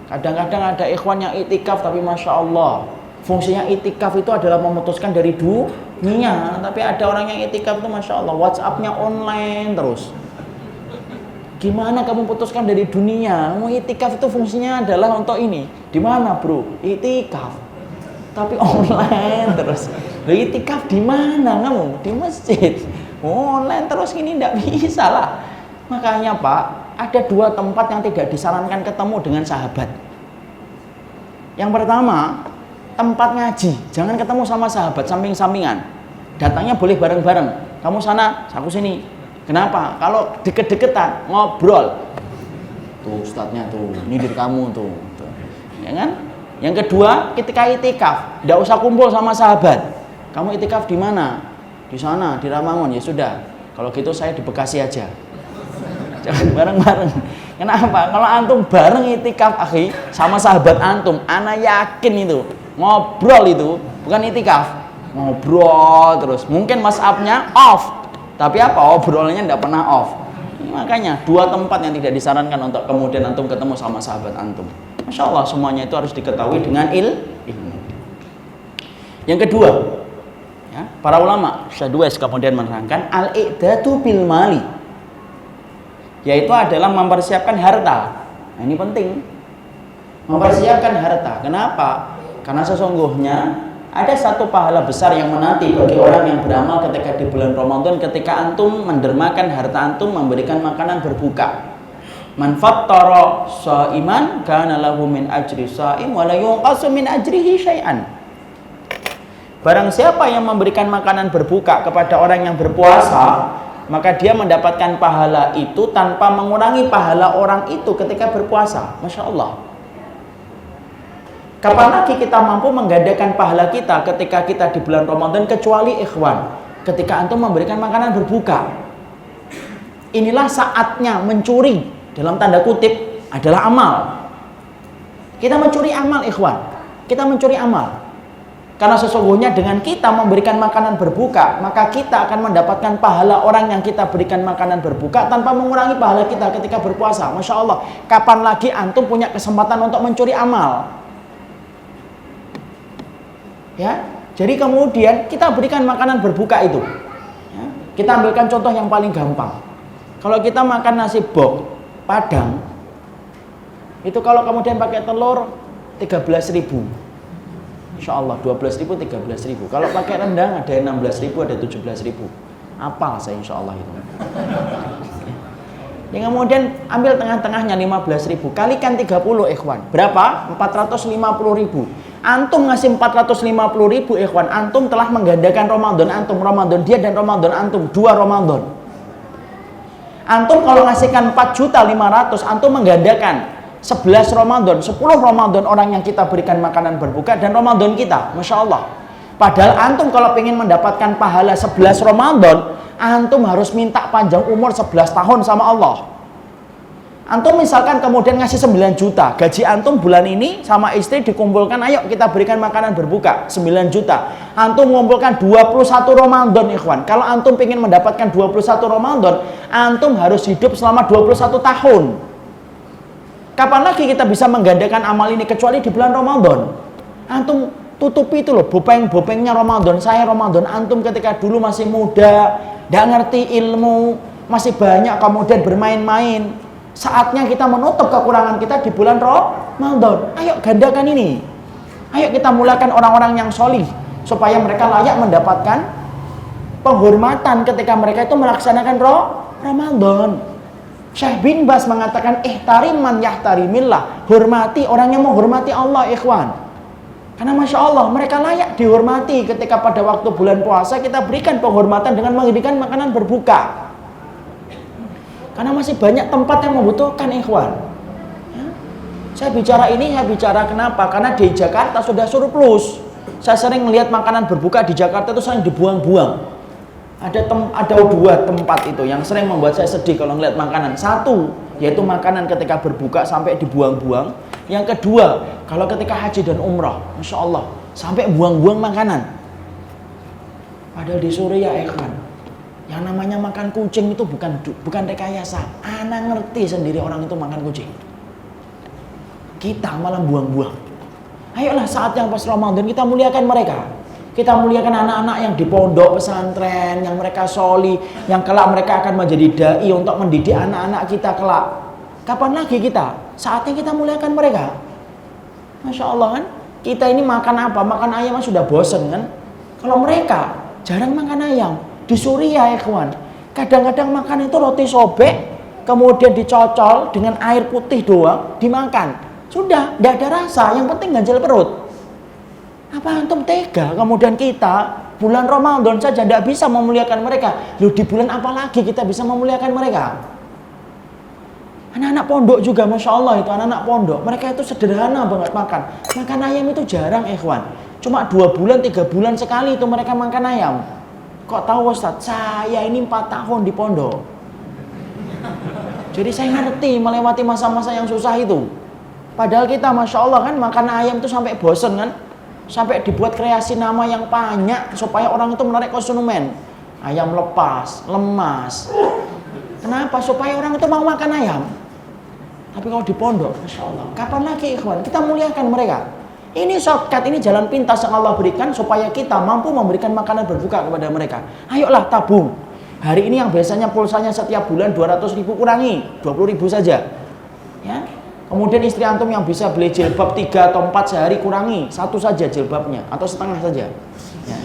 Kadang-kadang ada ikhwan yang itikaf tapi Masya Allah, fungsinya itikaf itu adalah memutuskan dari dunia. Tapi ada orang yang itikaf itu Masya Allah, WhatsApp-nya online terus. Gimana kamu putuskan dari dunia? Mau itikaf itu fungsinya adalah untuk ini. Di mana, bro? Itikaf. Tapi online terus. Loh, itikaf di mana kamu? Di masjid. Online terus ini tidak bisa lah. Makanya Pak, ada dua tempat yang tidak disarankan ketemu dengan sahabat. Yang pertama, tempat ngaji. Jangan ketemu sama sahabat samping-sampingan. Datangnya boleh bareng-bareng. Kamu sana, aku sini. Kenapa? Kalau deket-deketan ngobrol, tuh ustadznya tuh, ini diri kamu tuh, ya kan? Yang kedua, ketika itikaf, tidak usah kumpul sama sahabat. Kamu itikaf di mana? Di sana, di Ramangun. Ya sudah. Kalau gitu saya di Bekasi aja. Jangan bareng-bareng. Kenapa? Kalau antum bareng itikaf, akhi, sama sahabat antum, ana yakin itu ngobrol itu bukan itikaf, ngobrol terus. Mungkin WhatsApp-nya off. Tapi apa? Obrolannya tidak pernah off. Makanya dua tempat yang tidak disarankan untuk kemudian antum ketemu sama sahabat antum. Masya Allah, semuanya itu harus diketahui dengan ilmu. Yang kedua, ya, para ulama Syadwes kemudian menerangkan al-i'dadu bil mali, yaitu adalah mempersiapkan harta. Nah, ini penting, mempersiapkan harta. Kenapa? Karena sesungguhnya ada satu pahala besar yang menanti bagi orang yang beramal ketika di bulan Ramadan, ketika antum mendermakan harta antum memberikan makanan berbuka. Man fattara shaiman kana lahu min ajri shaim wa la yunqasu min ajrihi syai'an. Barang siapa yang memberikan makanan berbuka kepada orang yang berpuasa, maka dia mendapatkan pahala itu tanpa mengurangi pahala orang itu ketika berpuasa. Masya Allah. Kapan lagi kita mampu menggandakan pahala kita ketika kita di bulan Ramadan, kecuali ikhwan, ketika antum memberikan makanan berbuka. Inilah saatnya mencuri, dalam tanda kutip, adalah amal. Kita mencuri amal, ikhwan. Kita mencuri amal. Karena sesungguhnya dengan kita memberikan makanan berbuka, maka kita akan mendapatkan pahala orang yang kita berikan makanan berbuka tanpa mengurangi pahala kita ketika berpuasa. Masya Allah. Kapan lagi antum punya kesempatan untuk mencuri amal? Ya, jadi kemudian kita berikan makanan berbuka itu. Ya, kita ambilkan contoh yang paling gampang. Kalau kita makan nasi bok Padang, itu kalau kemudian pakai telur 13.000. Insya Allah 12.000, 13.000. Kalau pakai rendang ada 16.000, ada 17.000. Apal saya insya Allah itu. Yang kemudian ambil tengah-tengahnya 15.000, kalikan 30, ikhwan. Berapa? 450.000. Antum ngasih 450.000, ikhwan, antum telah menggandakan Ramadan antum, Ramadan dia dan Ramadan antum, 2 Ramadan. Antum kalau ngasihkan 4.500.000, antum menggandakan 11 Ramadan, 10 Ramadan orang yang kita berikan makanan berbuka dan Ramadan kita. Masya Allah. Padahal antum kalau ingin mendapatkan pahala 11 Ramadan, antum harus minta panjang umur 11 tahun sama Allah. Antum misalkan kemudian ngasih 9 juta, gaji antum bulan ini sama istri dikumpulkan, ayo kita berikan makanan berbuka 9 juta. Antum mengumpulkan 21 Ramadan, ikhwan. Kalau antum ingin mendapatkan 21 Ramadan, antum harus hidup selama 21 tahun. Kapan lagi kita bisa menggandakan amal ini kecuali di bulan Ramadan? Antum tutupi itu loh, bopeng-bopengnya Ramadan. Saya Ramadan, antum ketika dulu masih muda, gak ngerti ilmu, masih banyak kemudian bermain-main. Saatnya kita menutup kekurangan kita di bulan Ramadan. Ayo gandakan ini. Ayo kita mulakan orang-orang yang solih, supaya mereka layak mendapatkan penghormatan ketika mereka itu melaksanakan Ramadan. Syekh bin Bas mengatakan, ihtarim man yahtarimillah. Hormati orang yang menghormati Allah, ikhwan. Karena Masya Allah, mereka layak dihormati ketika pada waktu bulan puasa kita berikan penghormatan dengan memberikan makanan berbuka. Karena masih banyak tempat yang membutuhkan, ikhwan. Ya. Saya bicara ini, saya bicara kenapa? Karena di Jakarta sudah surplus. Saya sering melihat makanan berbuka di Jakarta itu sering dibuang-buang. Ada 2 tempat itu yang sering membuat saya sedih kalau melihat makanan. Satu, yaitu makanan ketika berbuka sampai dibuang-buang. Yang kedua, kalau ketika haji dan umrah, Masya Allah, sampai buang-buang makanan. Padahal di Suriah, ikhwan, yang namanya makan kucing itu bukan rekayasa. Ana ngerti sendiri orang itu makan kucing. Kita malah buang-buang. Ayolah saat yang pas Ramadan kita muliakan mereka. Kita muliakan anak-anak yang di pondok pesantren, yang mereka soli, yang kelak mereka akan menjadi dai untuk mendidik anak-anak kita kelak. Kapan lagi kita? Saatnya kita muliakan mereka. Masya Allah kan? Kita ini makan apa? Makan ayam sudah bosen kan? Kalau mereka jarang makan ayam. Di Suriah ya kawan, kadang-kadang makan itu roti sobek, kemudian dicocol dengan air putih doang, dimakan. Sudah, tidak ada rasa, yang penting ganjal perut. Apa antum tega? Kemudian kita bulan Ramadan saja tidak bisa memuliakan mereka. Loh, di bulan apa lagi kita bisa memuliakan mereka? Anak-anak pondok juga, Masya Allah itu anak-anak pondok. Mereka itu sederhana banget makan. Makan ayam itu jarang ikhwan. Cuma 2 bulan, 3 bulan sekali itu mereka makan ayam. Kok tahu Ustaz? Saya ini 4 tahun di pondok. Jadi saya ngerti melewati masa-masa yang susah itu. Padahal kita Masya Allah kan makan ayam itu sampai bosen kan. Sampai dibuat kreasi nama yang banyak supaya orang itu menarik konsumen. Ayam lepas, lemas. Kenapa? Supaya orang itu mau makan ayam. Tapi kalau di pondok, Masya Allah, kapan lagi ikhwan? Kita muliakan mereka. Ini shortcut, ini jalan pintas yang Allah berikan supaya kita mampu memberikan makanan berbuka kepada mereka. Ayolah tabung. Hari ini yang biasanya pulsanya setiap bulan 200.000 kurangi 20.000 saja. Ya. Kemudian istri antum yang bisa beli jilbab 3 atau 4 sehari kurangi 1 saja jilbabnya atau setengah saja. Ya.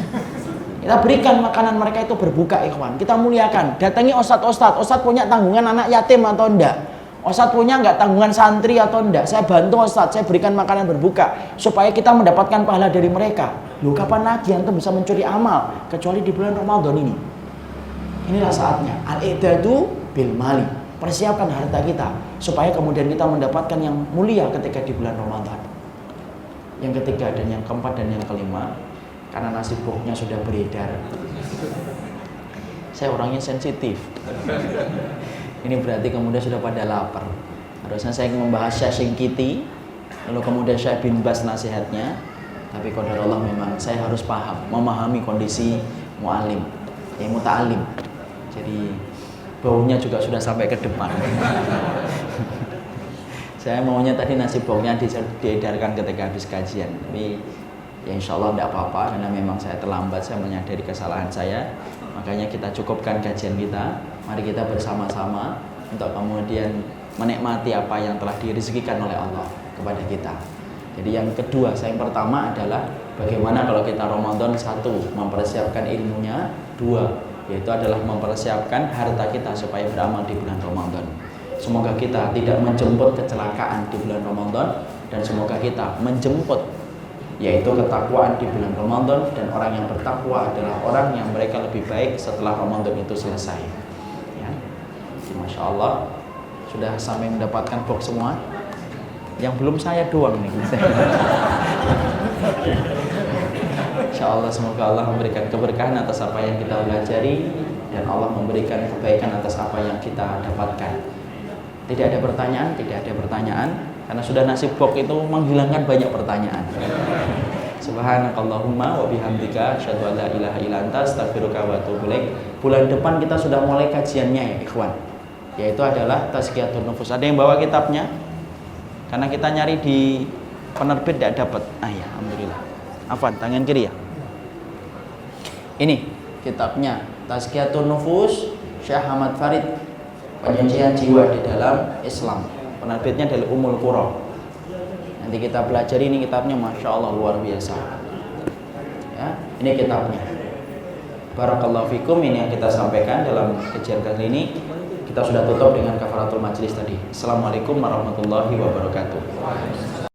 Kita berikan makanan mereka itu berbuka ikhwan. Kita muliakan. Datangi ustadz punya tanggungan anak yatim atau enggak? Ustadz punya enggak tanggungan santri atau enggak? Saya bantu ustadz, saya berikan makanan berbuka supaya kita mendapatkan pahala dari mereka. Loh, kapan lagi antum bisa mencuri amal kecuali di bulan Ramadan ini? Inilah saatnya. Al-i'dadu bil mali. Persiapkan harta kita supaya kemudian kita mendapatkan yang mulia ketika di bulan Ramadan. Yang ketiga dan yang keempat dan yang kelima, karena nasi boxnya sudah beredar, saya orangnya sensitif. Ini berarti kemudian sudah pada lapar. Harusnya saya membahas Syekh Singkiti, lalu kemudian Syekh bin Bas nasihatnya, tapi qadarullah memang saya harus paham, memahami kondisi mu'alim, muta'alim. Jadi baunya juga sudah sampai ke depan. Saya maunya tadi nasi boxnya diedarkan ketika habis kajian, tapi ya insya Allah tidak apa-apa karena memang saya terlambat, saya menyadari kesalahan saya. Makanya kita cukupkan kajian kita. Mari kita bersama-sama untuk kemudian menikmati apa yang telah direzekikan oleh Allah kepada kita. Jadi yang kedua, yang pertama adalah bagaimana kalau kita Ramadan, 1, mempersiapkan ilmunya, 2, yaitu adalah mempersiapkan harta kita supaya beramal di bulan Ramadan. Semoga kita tidak menjemput kecelakaan di bulan Ramadan, dan semoga kita menjemput yaitu ketakwaan di bulan Ramadan, dan orang yang bertakwa adalah orang yang mereka lebih baik setelah Ramadan itu selesai. Ya. Masya Allah, sudah sampai mendapatkan box semua. Yang belum saya doang nih. Insya Allah semoga Allah memberikan keberkahan atas apa yang kita pelajari, dan Allah memberikan kebaikan atas apa yang kita dapatkan. Tidak ada pertanyaan, karena sudah nasib box itu menghilangkan banyak pertanyaan. Subhanakallahumma wa bihamdika asyhadu an la ilaha illa anta astaghfiruka wa atubu ilaik. Bulan depan kita sudah mulai kajiannya ya ikhwan, yaitu adalah Tazkiyatun Nufus. Ada yang bawa kitabnya? Karena kita nyari di penerbit tidak dapat. Ya, alhamdulillah. Afwan, tangan kiri ya. Ini kitabnya Tazkiyatun Nufus Syekh Ahmad Farid, penyucian jiwa di dalam Islam. Penerbitnya dari Ummul Qura. Nanti kita pelajari ini kitabnya, Masya Allah luar biasa. Ya, ini kitabnya. Barakallahu fikum, ini yang kita sampaikan dalam kajian kali ini. Kita sudah tutup dengan kafaratul majlis tadi. Assalamualaikum warahmatullahi wabarakatuh.